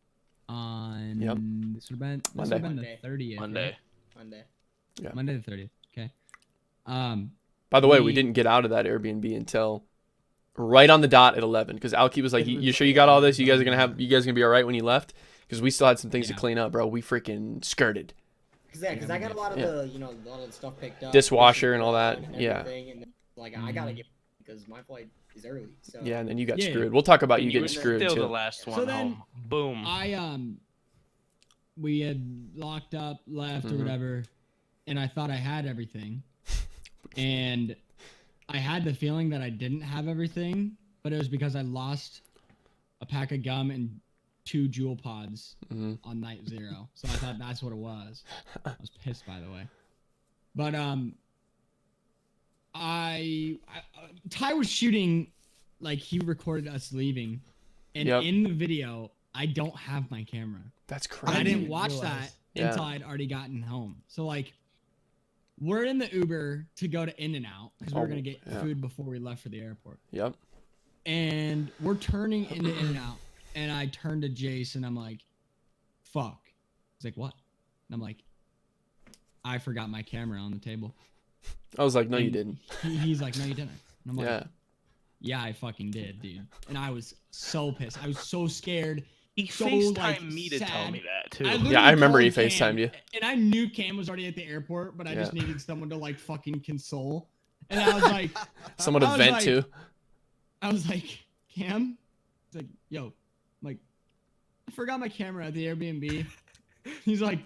on Yep. this would have Monday. been the 30th. Monday. Monday. Yeah. Monday the 30th. Okay. By the way, we we- didn't get out of that Airbnb until right on the dot at 11 because Alki was like, "You sure you got all this? You guys gonna be all right when you left?" Because we still had some things to Yeah. clean up, bro. We freaking skirted. Because I got a lot of the a lot of the stuff picked up. Dishwasher and all that, And yeah. everything, and like I gotta get because my flight is early. So Yeah, and then you got Yeah. screwed. We'll talk about you You getting were screwed still the too. last one So then- home. Boom. We had locked up, left or Mhm. whatever, and I thought I had everything, and I had the feeling that I didn't have everything, but it was because I lost a pack of gum and 2 Jewel pods Mhm. on night 0. So I thought that's what it was. I was pissed, by the way. But Ty was shooting, like he recorded us leaving, and Yep. in the video I don't have my camera. That's And crazy. I didn't watch realize. that Yeah. until I'd already gotten home. So like, we're in the Uber to go to In-N-Out because we were Oh, gonna get yeah. food before we left for the airport. Yep. And we're turning into In-N-Out, and I turn to Jace and I'm like, "Fuck." He's like, "What?" And I'm like, "I forgot my camera on the table." I was like, no, you And didn't. He's like, "No, you didn't." And I'm like, Yeah. "Yeah, I fucking did, dude." And I was so pissed. I was so scared. He so, FaceTimed like, me to tell sad. me that too. literally Yeah, I remember he called FaceTimed you. And I knew Cam was already at the airport, but I just Yeah. needed someone to like fucking console. And I was like, Someone to I was vent like- to. I was like, Cam? He's like, yo, I'm like, I forgot my camera at the Airbnb. He's like,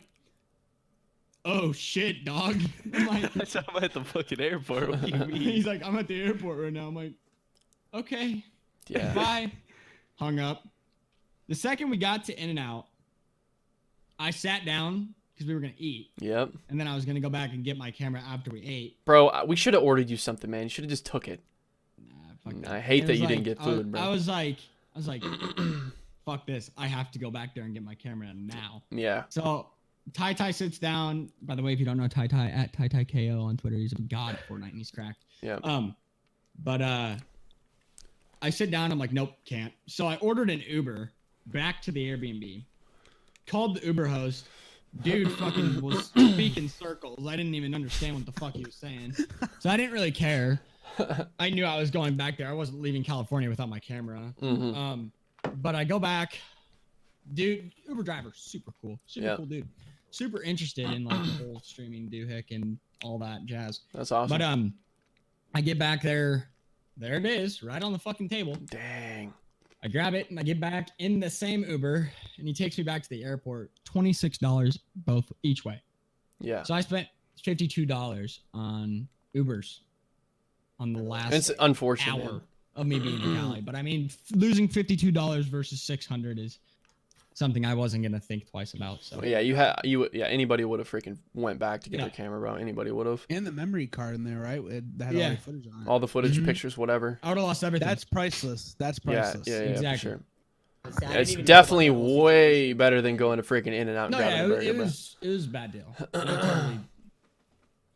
oh shit, dog. I'm like, I saw him at the fucking airport. What do you mean? he's like, I'm at the airport right now. I'm like, okay, Yeah. bye. Hung up. The second we got to In-N-Out, I sat down because we were gonna eat, Yep. and then I was gonna go back and get my camera after we ate. Bro, we should have ordered you something, man. You should have just took it. Nah, fuck that. I hate It that was you didn't like- get food, bro. I was like, fuck this. I have to go back there and get my camera now. Yeah. So Ty sits down. By the way, if you don't know Ty at KO on Twitter, he's a god at Fortnite and he's cracked. Yeah. But I sit down. I'm like, nope, can't. So I ordered an Uber back to the Airbnb. Called the Uber host. dude fucking was speaking circles. I didn't even understand what the fuck he was saying, so I didn't really care. I knew I was going back there. I wasn't leaving California without my camera. But I go back, dude. Uber driver, super cool, cool dude, super interested in like the whole streaming doohick and all that jazz. That's awesome. But I get back there. There it is, right on the fucking table. Dang. I grab it and I get back in the same Uber, and he takes me back to the airport. $26 both each way. Yeah. So I spent $52 on Ubers on the last It's unfortunate. hour of me being in Cali. But I mean, losing $52 versus $600 is something I wasn't gonna think twice about. So Yeah, anybody would have freaking went back to get their camera, bro. Anybody would have. And the memory card in there, right? It had all the footage on it. All the footage, pictures, whatever. I would have lost everything. That's priceless. That's priceless. Yeah, Exactly. for sure. I Yeah, it's didn't even know definitely about that whole way situation. better than going to freaking In-N-Out and No, grabbing yeah, a burger, it bro. was a bad deal. I totally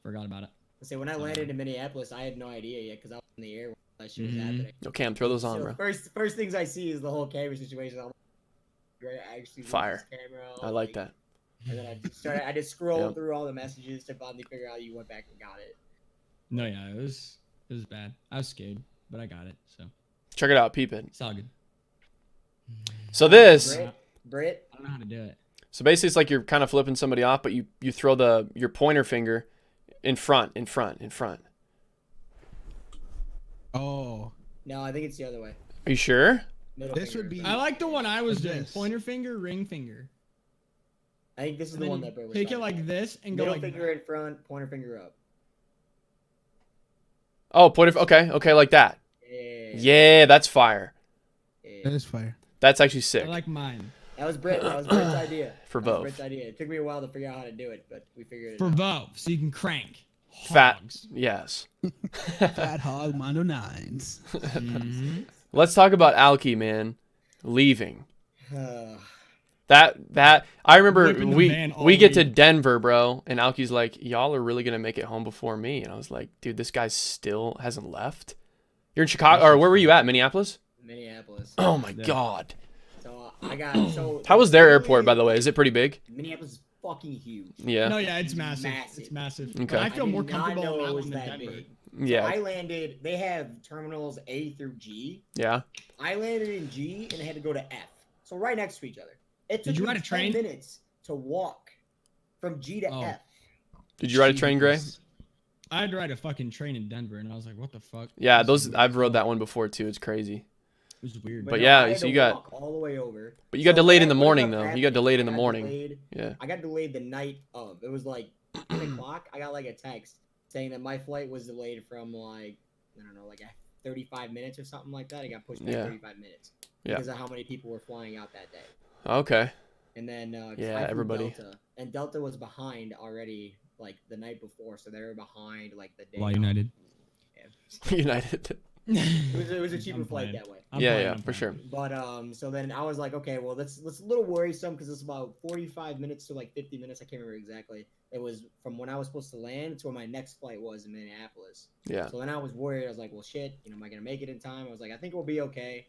forgot about it. So when I landed in Minneapolis, I had no idea yet because I was in the air when that shit was Mhm. happening. Yo, Cam, throw those on, So bro. first things I see is the whole camera situation. I'm like, "Great, I actually use Fire. this camera. I like that. And then I just scrolled Yep. through all the messages to finally figure out you went back and got it. No, yeah, it was bad. I was scared, but I got it. So Check it out, peep it. it's all good. So this, Britt, I don't know how to do it. so basically it's like you're kind of flipping somebody off, but you throw your pointer finger in front. Oh, no, I think it's the other way. Are you sure? Middle This finger would be- in I front. like the one I was Like doing. this. Pointer finger, ring finger. I think this is And the then one you that Britt was take it talking like about. this and go Middle like finger in front, pointer finger up. Oh, okay, like that. Yeah. Yeah, that's fire. Yeah. that is fire. That's actually I sick like mine. That was Britt's idea. for That was Vove. Britt's idea. It took me a while to figure out how to do it, but we figured it For out. Vove, so you can crank. Fat. Hogs. Yes. Fat Hog Mondo Nines. Mhm. Let's talk about Alki, man, leaving. That I remember Whipping the van all we get to week. Denver, bro, and Alki's like, y'all are really gonna make it home before me, and I was like, dude, this guy still hasn't left. You're in Chicago, or where were you at? Minneapolis? Minneapolis. Oh my Yeah. god. So I got so. How was their airport, by the way? Is it pretty big? Minneapolis is fucking huge. Yeah. No, yeah, it's It's massive. massive. It's massive. Okay. But I feel did more not comfortable know in it that was one than that Denver. big. Yeah. So I landed. They have terminals A through G. Yeah. I landed in G and I had to go to F. So right next to each other. It took you me ride a 10 train? minutes to walk from G to Oh. F. Did you ride a train, Gray? Jeez. I had to ride a fucking train in Denver, and I was like, "What the fuck?" Yeah, This is those weird. I've rode that one before too. It's crazy. It was weird. But no, yeah, I had so to you got- walk all the way over. But you got So delayed in the what morning ended up though. You got happening, delayed in the I got morning. delayed- Yeah. I got delayed the night of. It was like 10 o'clock. I got like a text saying that my flight was delayed from like, I don't know, like 35 minutes or something like that. It got pushed back Yeah. 35 minutes Yeah. because of how many people were flying out that day. Okay. And then 'cause Yeah, I flew everybody. Delta, and Delta was behind already like the night before, so they were behind like the day. Fly of. United. Yeah. United. It was a cheaper I'm flight playing. that way. I'm Yeah, playing, yeah, I'm for sure. playing. But so then I was like, okay, well that's a little worrisome because it's about 45 minutes to like 50 minutes. I can't remember exactly. It was from when I was supposed to land to where my next flight was in Minneapolis. Yeah. So then I was worried. I was like, well, shit, am I gonna make it in time? I was like, I think we'll be okay.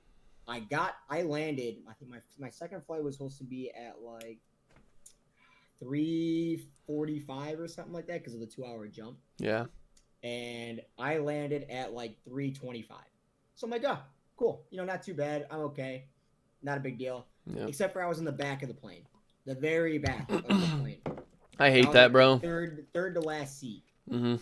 I landed. I think my second flight was supposed to be at like 3:45 or something like that because of the 2-hour jump. Yeah. And I landed at like 3:25. So I'm like, oh, cool. Not too bad. I'm okay. Not a big deal. Yeah. Except for I was in the back of the plane, the very back of the plane. I I hate was that, like bro. Third to last seat. Mhm.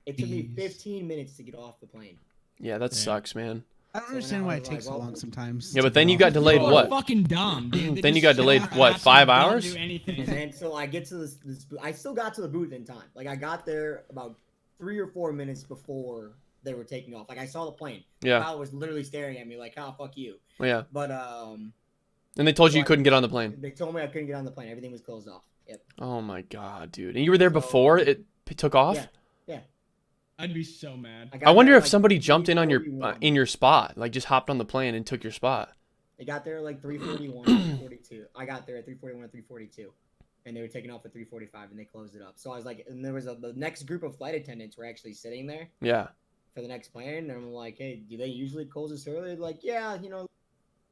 It took me Jeez. 15 minutes to get off the plane. Yeah, that Yeah. sucks, man. I don't So understand now why I it was takes like, so well- long sometimes. Yeah, to but then get you off. got delayed People are what? Fucking dumb, dude. They Then you just got delayed, sit what, ass 5 and don't hours? do anything. And then so I get to this I still got to the booth in time. Like I got there about 3 or 4 minutes before they were taking off. Like I saw the plane. Yeah. Kyle was literally staring at me like, "Oh, fuck you." Yeah. But And they told you So you couldn't get on the plane. they told me I couldn't get on the plane. Everything was closed off. Yep. Oh my god, dude. And you were there So- before it took off? Yeah. Yeah. I'd be so mad. got I wonder there if at, like, somebody jumped in on your 3:41. in your spot, like just hopped on the plane and took your spot. They got there at like 3:41, 3:42. I got there at 3:41 or 3:42, and they were taking off at 3:45, and they closed it up. So I was like, and there was the next group of flight attendants were actually sitting there Yeah. for the next plane, and I'm like, hey, do they usually close this early? They're like, yeah,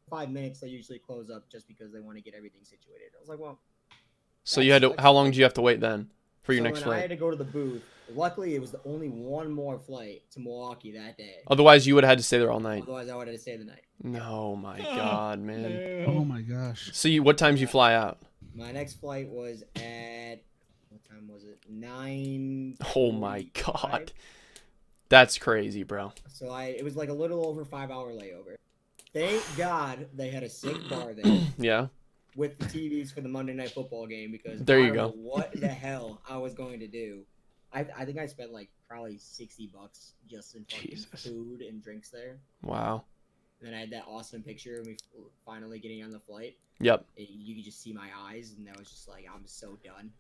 5 minutes they usually close up just because they want to get everything situated. I was like, well, So you had to. That's- How long did you have to wait then for your so next then I had flight? to go to the booth. Luckily, it was the only one more flight to Milwaukee that day. Otherwise, you would have had to stay there all night. Otherwise, I would have to stay the night. No, my God, man. Oh my gosh. So what time did you fly out? My next flight was at what time was it? 9. Oh my God, that's crazy, bro. So it was like a little over 5-hour layover. Thank God they had a sick bar there Yeah. with the TVs for the Monday Night Football game because There you I don't go. know what the hell I was going to do. I think I spent like probably $60 just in fucking Jesus. food and drinks there. Wow. And then I had that awesome picture of me finally getting on the flight. Yep. You could just see my eyes, and I was just like, I'm so done.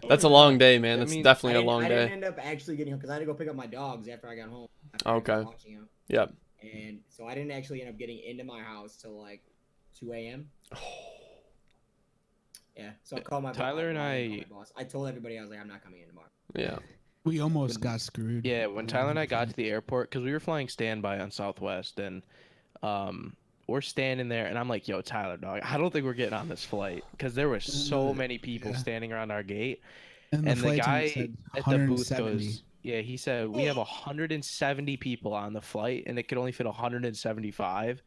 That's a long day, man. That's mean, definitely a long I didn't day. end up actually getting home because I had to go pick up my dogs after I got home. Okay. Watching them. Yep. And so I didn't actually end up getting into my house till like 2 a.m. Yeah. So I called my Tyler and my boss. I told everybody I was like, I'm not coming in tomorrow. Yeah. We almost got screwed. Yeah, when Tyler and I got to the airport, because we were flying standby on Southwest, and we're standing there, and I'm like, "Yo, Tyler, dog, I don't think we're getting on this flight," because there were so many people Yeah. standing around our gate, And and the flight guy attendant said at the booth 170. goes, "Yeah," he said, "We have 170 people on the flight, and it could only fit 175."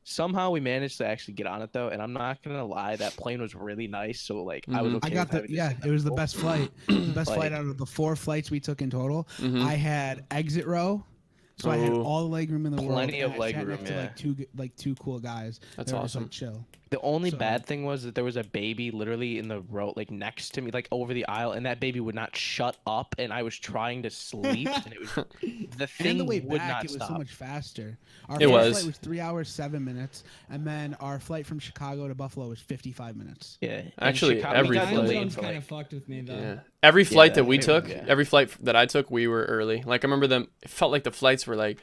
Somehow we managed to actually get on it though, and I'm not gonna lie, that plane was really nice. So like, I was Mhm. okay. I got with the having to yeah. sit It was the middle. best flight. The best flight Like- out of the 4 flights we took in total. Mhm. I had exit row, so I had Oh. all the leg room in the world. Plenty of and I leg sat room, next to, yeah. like two cool guys. That's They were just, awesome. like, chill. The only So- bad thing was that there was a baby literally in the row, like next to me, like over the aisle, and that baby would not shut up, and I was trying to sleep, and it was the thing And the way would back, not it was stop. so much faster. Our It first was. flight was 3 hours 7 minutes, and then our flight from Chicago to Buffalo was 55 minutes. Yeah, in Actually, Chicago, every we got flight- Time delayed zone's for, kind like, of fucked with me though. Yeah. Every flight that we it- took, yeah. every flight that I took, we were early. Like I remember them. It felt like the flights were like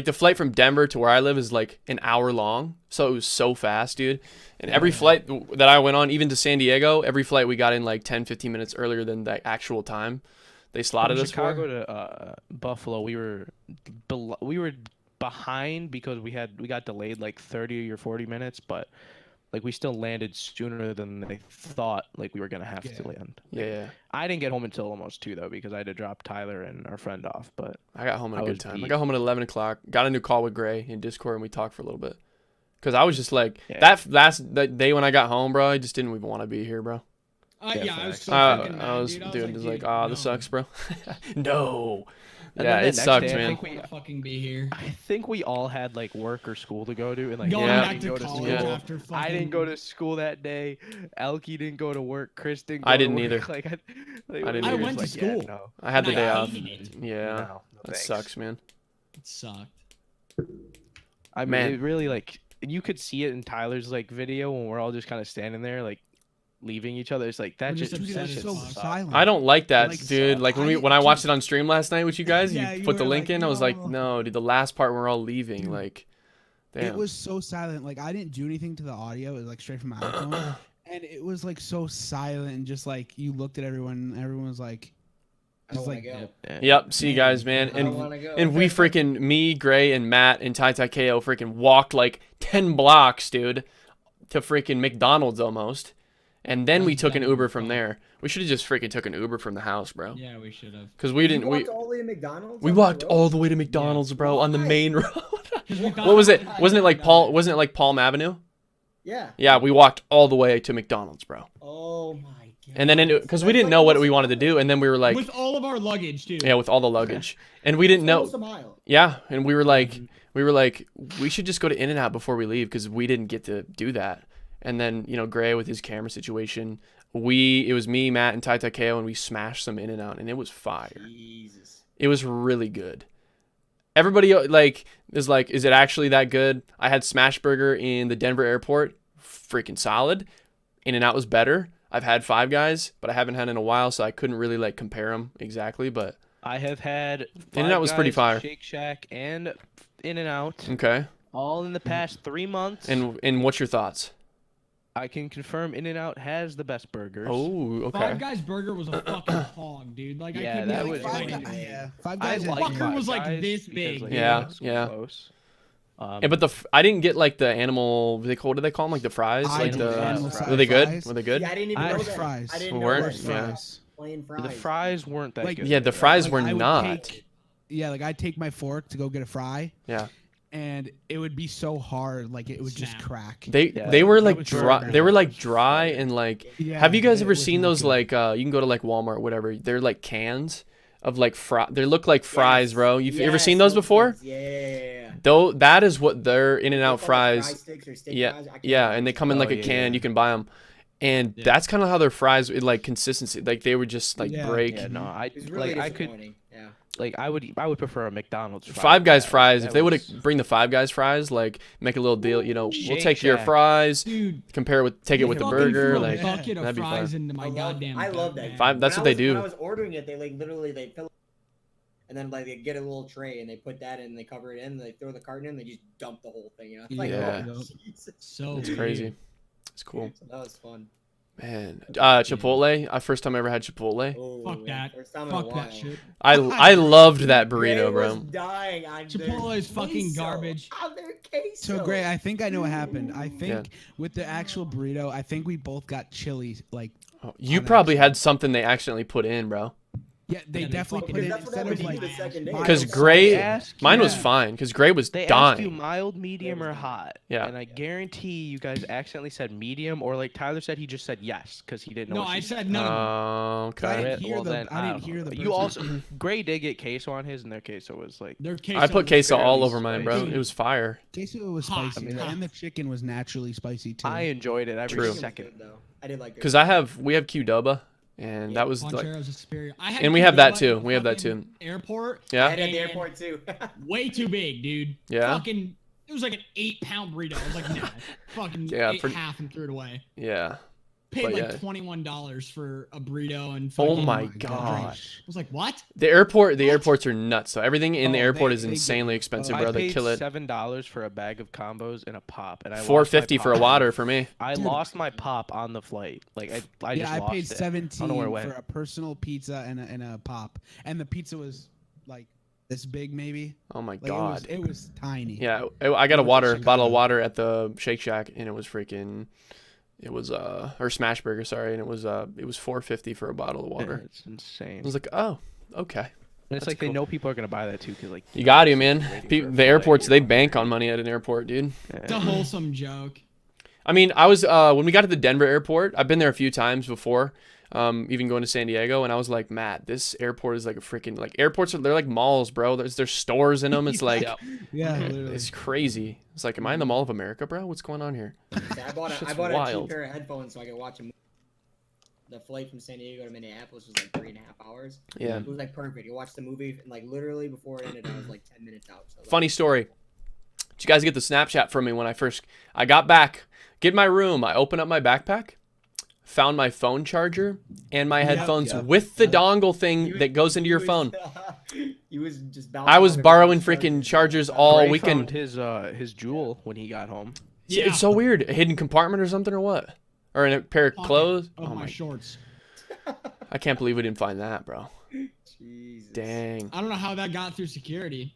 the flight from Denver to where I live is like an hour long. So it was so fast, dude. And every flight that I went on, even to San Diego, every flight we got in like 10, 15 minutes earlier than the actual time they slotted from us Chicago for. to Buffalo, we were behind because we got delayed like 30 or 40 minutes, but like we still landed sooner than they thought like we were gonna have to Yeah. land. Yeah, yeah. I didn't get home until almost 2 though because I had to drop Tyler and our friend off. But I got home at a I good was time. I beat. got home at 11 o'clock. Got a new call with Gray in Discord, and we talked for a little bit. Because I was just like, Yeah. that day when I got home, bro, I just didn't even want to be here, bro. Yeah, Yeah, I was facts. so fucking mad, I was, dude. dude, just like, dude, ah, no. this sucks, bro. No. And Yeah, then the it next sucked, day, I man. think I don't wanna fucking be here. I think we all had like work or school to go to, and like Going Yeah. back to go to college school. after fucking. I didn't go to school that day. Elkie didn't go to work. Chris didn't. Go I to didn't work. either. Like, didn't we either. were I went to just like, yeah, school. no, I had the And day I off. hated it. Yeah, no, that thanks. sucks, man. It sucked. I mean, Man. it really like you could see it in Tyler's like video when we're all just kind of standing there like leaving each other. It's like that We're just just Dude, upset it was as so fuck. silent. I don't like that, Like, dude. Like when I watched it on stream last night with you guys, Yeah, you you put the were link like, in. I was like, no. no, dude. The last part where we're all leaving, Dude. like, It damn. was so silent. Like I didn't do anything to the audio. It was like straight from my iPhone, and it was like so silent. And just like you looked at everyone, and everyone was like, I don't just want like to go. Yep. See you guys, man. I don't And want to go. and we freaking me, Gray, and Matt and Tai Tai KO freaking walked like 10 blocks, dude, to freaking McDonald's almost, and then we took an Uber from there. We should have just freaking took an Uber from the house, bro. Yeah, we should have. Because we You didn't. walked all the way to McDonald's. We on the walked road? all the way to McDonald's, bro, on the Why? main road. What was it? Wasn't it like Paul? Wasn't it like Palm Avenue? Yeah. Yeah, we walked all the way to McDonald's, bro. Oh my god. And then because we That's didn't like know what almost we a wanted to mile. do, and then we were like, with all of our luggage too. yeah, with all the luggage, and we didn't know. Almost a mile. Yeah, and we were like, we should just go to In-N-Out before we leave because we didn't get to do that. And then Gray with his camera situation, it was me, Matt, and Tai Tai KO, and we smashed some In-N-Out, and it was fire. Jesus. It was really good. Everybody is like, is it actually that good? I had Smash Burger in the Denver airport, freaking solid. In-N-Out was better. I've had Five Guys, but I haven't had it in a while, so I couldn't really like compare them exactly. But I have had In-N-Out was pretty fire. Shake Shack and In-N-Out okay. all in the past 3 months. And what's your thoughts? I can confirm In-N-Out has the best burgers. Oh, okay. Five Guys Burger was a fucking hog, dude. Like Yeah, I couldn't that even was explain really it. big. yeah, Five I Guys. like Fucker Five was like Guys this because, big. like, Yeah, it's yeah. close. Yeah, but I didn't get like the animal. What do they call them? Like the fries? I Like did the animal fries. were they good? fries. Were they good? Yeah, I didn't even I know had that. fries. I didn't know Weren't? that. Yeah. Plain fries. The fries weren't that Like- good. Yeah, the fries Like, were I would not. Yeah, like I'd take my fork to go get a fry, Yeah, and it would be so hard, like it would just Snap. crack. Yeah, they were that like was dry. so They were bad. like dry and like. Yeah, Have you guys it ever was seen not those good. like you can go to like Walmart, whatever. They're like cans of like They look like fries, Yes. bro. You've ever Yes, seen those before? things. Yeah. Though that is what their In-N-Out They call it fries. fry sticks or steak Yeah, fries. I can't yeah, remember. and they come in like Oh, a yeah, can. yeah. You can buy them, and Yeah. that's kind of how their fries like consistency. Like they would just like Yeah. break. Yeah, no, It was really I could disappointing. Yeah. I would prefer a McDonald's Five Guys fry. fries. That If they would was- bring the Five Guys fries, like make a little deal. You know, we'll Shake take your Shack. fries, Dude, compare it with take it they with the fucking burger. threw a Like yeah, bucket of that'd be fries fun. into my goddamn. I love cup, that. man. Five- that's When what they I was- do. When I was ordering it, they like literally they fill, and then like they get a little tray and they put that in, they cover it in, they throw the carton in, they just dump the whole thing. You know? It's like, Yeah. oh, Jesus. So It's weird. crazy. It's cool, So that was fun. man. Chipotle. First time I ever had Chipotle. Oh, Fuck yeah, that. First time in a Fuck while. that shit. I loved that Gray burrito, was bro. dying on Chipotle is their fucking queso. garbage. On their queso. So great. I think I know what happened. I think Yeah. with the actual burrito, I think we both got chili. Like, Oh, you on probably accident. had something they accidentally put in, bro. yeah, they Yeah, they definitely fucking- put Because it that's what instead happened of to you like. the second day. mild Because sauce. Gray, They ask mine you- was fine. Because Gray was They asked you dying. mild, medium, was or dying. hot. Yeah. And I guarantee you guys accidentally said medium, or like Tyler said, he just said yes because he didn't know. No, what I she said none of them. Oh, I okay. didn't hear Well, the. then, I didn't don't hear know. the. You person. also Gray did get queso on his, and their queso was like. Their queso I put was queso all fairly over mine, bro. spicy. It was fire. queso was Hot. spicy, I mean, and the chicken was naturally spicy too. I enjoyed it every True. It was second. good, though. I did like it. Because we have Qdoba, and Yeah, that was like, Poncheros is superior. I had and we have that Qdoba too. in the We have that fucking too. Airport. I Yeah. had it at the And- airport too. Way too big, dude. Yeah? Fucking. It was like an 8-pound burrito. I was like, nah. Fucking Yeah, ate pretty- half and threw it away. Yeah. Paid But like yeah. $21 for a burrito and Oh fucking. my my god. I was like, what? The airports are nuts. So everything in the Oh, airport they- is they get- insanely expensive, I bro. They paid kill it. $7 for a bag of combos and a pop, and I lost my $4.50 for a pop. water for me. I Dude. lost my pop on the flight. Like I yeah, just I lost paid it. 17 where it went. for a personal pizza and a pop, and the pizza was like this big, maybe. Oh my Like god. it was tiny. Yeah, I got a Went to bottle Chicago. of water at the Shake Shack, and it was freaking. It was or Smash Burger, sorry, and it was $4.50 for a bottle of Yeah, water. it's insane. I was like, oh, okay. And it's that's like they cool. know people are gonna buy that too, cause like You got to, man. waiting for a The flight, airports, you they know? bank on money at an airport, dude. It's a wholesome joke. I mean, I was when we got to the Denver airport. I've been there a few times before, even going to San Diego, and I was like, Matt, this airport is like a freaking like airports. They're like malls, bro. There's stores in them. It's like Yeah, literally. it's crazy. It's like, am I in the Mall of America, bro? What's going on here? Yeah, I bought Shit's a wild. cheap pair of headphones so I could watch a movie. The flight from San Diego to Minneapolis was like 3.5 hours. Yeah. It was like perfect. You watched the movie and like literally before it ended, I was like 10 minutes out. So, like, Funny story. Did you guys get the Snapchat from me when I got back, get in my room, I opened up my backpack, found my phone charger and my headphones yep. with the dongle He thing was- that goes into he your was- phone. He was just I was borrowing freaking freaking chargers all Gray weekend. found his jewel when he got home. Yeah. It's so weird. A hidden compartment or something or what? Or in a pair of Pocket clothes? Of Oh my my! shorts. I can't believe we didn't find that, bro. Jesus. Dang. I don't know how that got through security.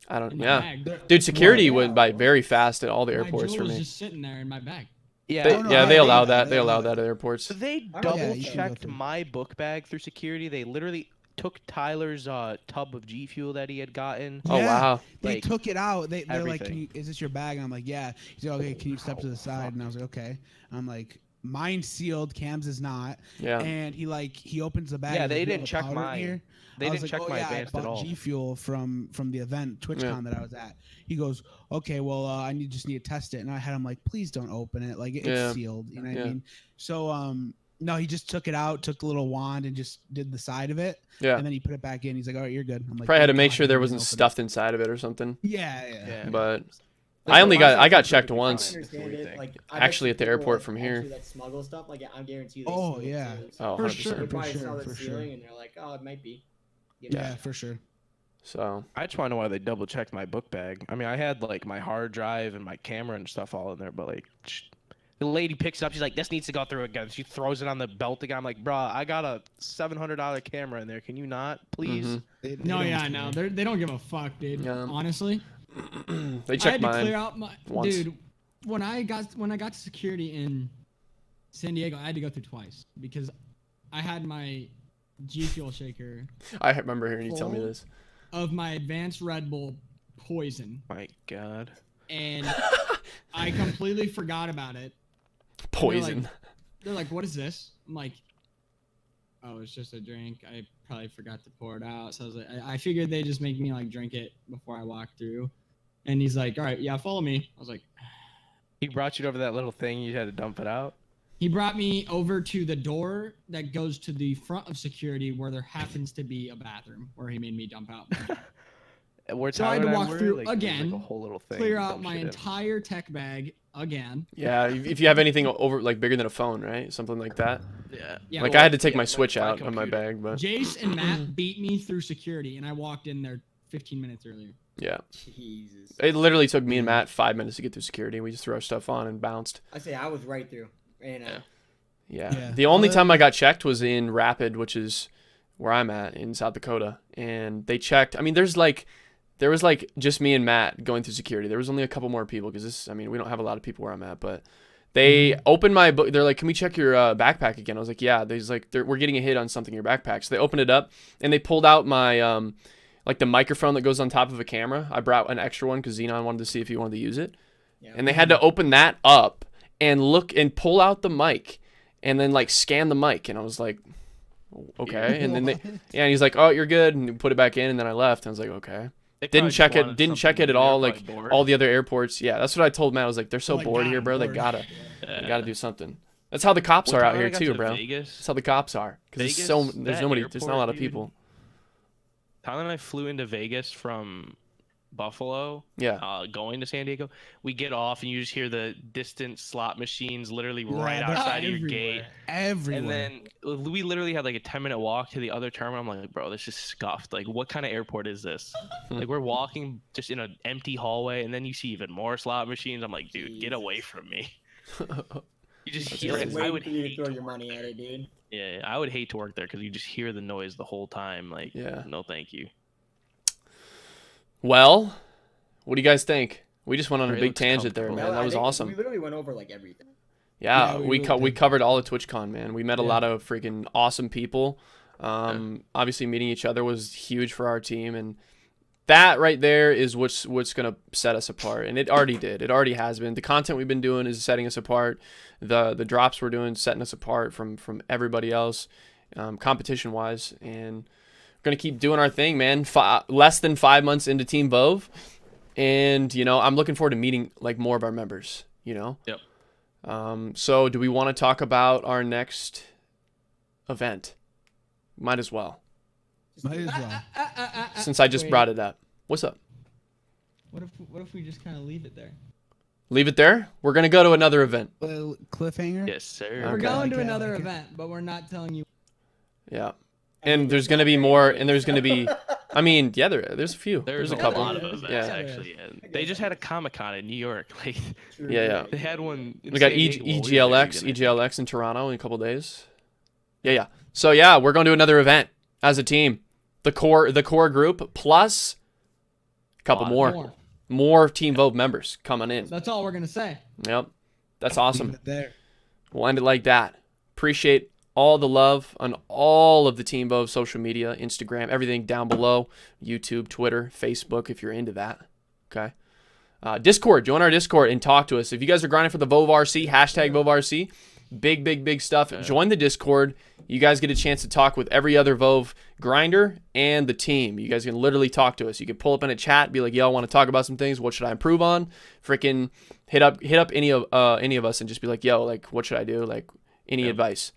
I don't. In my Yeah. bag. Dude, security Well, yeah. went by very fast at all the My airports jewel for was me. just sitting there in my bag. Yeah, They, Oh, no, yeah, I they know allow that. that. They They allow allow that. that at airports. So they Oh, yeah, double you can go checked through. my book bag through security. They literally took Tyler's tub of G Fuel that he had gotten. Oh Yeah. wow. They Like, took it out. They're like, everything. "Is this your bag?" And I'm like, "Yeah." He's like, "Okay, can you step to the side?" And I was like, "Okay." I'm like, "Mine's sealed. Cam's is not." Yeah. And he opens the bag. Yeah, he's they like, "You didn't have check powder in mine. here?" They I was didn't like, check "Oh, my yeah, advanced I at bought all. G Fuel from the event TwitchCon that I was at." He goes, "Okay, well, I just need to test it." And I had him like, "Please don't open it. Like it's Yeah. sealed." You know what Yeah. I mean? So no, he just took it out, took the little wand, and just did the side of it. Yeah. And then he put it back in. He's like, "All right, you're good." I'm like, Probably had to "Thank make God sure he there didn't wasn't open it." stuff inside of it or something. Yeah. Yeah. But Like, I only the got ones that checked are once. fine. Understand it, Everything. like, I've Actually, at the people, airport like, from here. actually, that smuggle stuff. Like, I guarantee you. They Oh, seal it, yeah. too. Oh, For 100%. sure. They probably For saw sure, the for sure. ceiling and they're like, "Oh, it might be." You Yeah, know? for sure. So I just want to know why they double checked my book bag. I mean, I had like my hard drive and my camera and stuff all in there, but like the lady picks it up. She's like, "This needs to go through again." She throws it on the belt again. I'm like, "Bruh, I got a $700 camera in there. Can you not, please?" Mhm. They No, don't yeah, care. no, they don't give a fuck, dude. Yeah. Honestly, They I checked had to clear mine. out my once. dude. When I got to security in San Diego, I had to go through twice because I had my G Fuel shaker I remember hearing you tell me full this. of my advanced Red Bull poison, My God. and I completely forgot about it. Poison. They're like, "What is this?" I'm like, "Oh, it's just a drink. I probably forgot to pour it out." So I was like, I figured they just make me like drink it before I walk through. And he's like, "All right, yeah, follow me." I was like, He brought you over that little thing. You had to dump it out. he brought me over to the door that goes to the front of security where there happens to be a bathroom where he made me dump out. Where So I had to Tyler and walk were, through like, there's, again, like a whole little thing. Clear to out dump my shit in. entire tech bag again. Yeah, if you have anything over like bigger than a phone, right? Something like that. Yeah. Yeah, Like well, I had to take yeah, my like Switch my out of my computer. bag, but Jace and Matt beat me through security, and I walked in there 15 minutes earlier. yeah. Jesus. It literally took me and Matt 5 minutes to get through security. We just threw our stuff on and bounced. I say I was right through. And Yeah. Yeah. The only Well, time I got checked was in Rapid, which is where I'm at in South Dakota. And they checked. I mean, there was like just me and Matt going through security. There was only a couple more people because we don't have a lot of people where I'm at. But they opened my book. They're like, "Can we check your backpack again?" I was like, "Yeah." There's like, we're getting a hit on something in your backpack. So they opened it up and they pulled out my like the microphone that goes on top of a camera. I brought an extra one because Xenon wanted to see if he wanted to use it. yeah. And they had to open that up and look and pull out the mic and then like scan the mic. And I was like, okay. And then and he's like, "Oh, you're good." And he put it back in. And then I left. And I was like, okay. They Didn't probably check just it. wanted Didn't check something it at new. They were all. Like probably bored. all the other airports. Yeah, that's what I told Matt. I was like, they're so Like, bored God, here, bro. They bored. gotta Yeah. do something. That's how the cops One are out time here I got too, to bro. Vegas, That's how the cops are. Because Vegas, there's that nobody. There's not a lot of airport, dude. people. Tyler and I flew into Vegas from Buffalo, Yeah. going to San Diego. We get off and you just hear the distant slot machines literally Yeah, right they're outside of your gate. Everywhere. And then we literally had like a 10-minute walk to the other terminal. I'm like, bro, this is scuffed. Like, what kind of airport is this? Like, we're walking just in an empty hallway, and then you see even more slot machines. I'm like, dude, get away from me. You just That's hear Just it. crazy. I waiting would for you to hate throw to your work money there. at it, dude. Yeah, I would hate to work there because you just hear the noise the whole time. Like, Yeah. no, thank you. Well, what do you guys think? We just went on a It big looks tangent there, comfortable. man. No, That I was think awesome. We literally went over like everything. Yeah, Yeah, we we really we did. covered all of TwitchCon, man. We met a Yeah. lot of freaking awesome people. Obviously, meeting each other was huge for our team, and that right there is what's gonna set us apart. And it already did. It already has been. The content we've been doing is setting us apart. The drops we're doing setting us apart from everybody else, competition wise. And we're gonna keep doing our thing, man. Less than 5 months into Team Vove, and I'm looking forward to meeting like more of our members. Yep. So do we want to talk about our next event? Might as well, Might as well. since I just brought it up. What's up? What if we just kind of leave it there? Leave it there. We're gonna go to another event. Cliffhanger. Yes, sir. We're Okay. going to Okay, another okay. event, but we're not telling you. Yeah. And there's gonna be more. And there's gonna be. I mean, yeah, there's a few. There's a a couple. lot of events, Yeah. actually. And they just had a Comic-Con in New York. Like, Yeah. they had one. in We got San Diego while we were there, EGLX, didn't they? EGLX in Toronto in a couple days. Yeah. So yeah, we're going to another event as a team. The core group plus a couple Lot more. More Team Vove members coming in. That's all we're gonna say. Yep. That's Leave awesome. it there. We'll end it like that. Appreciate all the love on all of the Team Vove social media, Instagram, everything down below, YouTube, Twitter, Facebook, if you're into that. Okay. Discord, join our Discord and talk to us. If you guys are grinding for the VoveRC, hashtag VoveRC, big stuff. Join the Discord. You guys get a chance to talk with every other Vove grinder and the team. You guys can literally talk to us. You can pull up in a chat, be like, "Yo, I want to talk about some things. What should I improve on?" Freaking hit up any of us and just be like, "Yo, like, what should I do? Like, any advice?"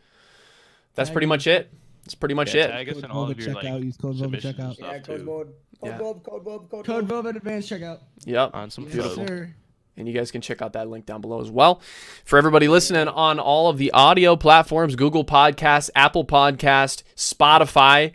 That's pretty much it. That's pretty much Yeah, it. tag us Code in all Vove of your at like checkout. Use code Vove at submissions and checkout. stuff Yeah, code too. Vove, Yeah. code Vove. Code Vove at advanced checkout. Yep. On some Yes, beautiful. sir. And you guys can check out that link down below as well. For everybody listening on all of the audio platforms, Google Podcasts, Apple Podcast, Spotify,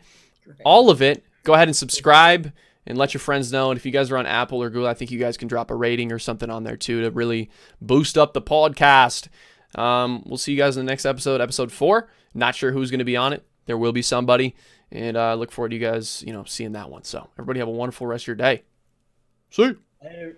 all of it, go ahead and subscribe and let your friends know. And if you guys are on Apple or Google, I think you guys can drop a rating or something on there too to really boost up the podcast. We'll see you guys in the next episode, episode 4. Not sure who's going to be on it. There will be somebody. And I look forward to you guys, seeing that one. So everybody have a wonderful rest of your day. See you. Later.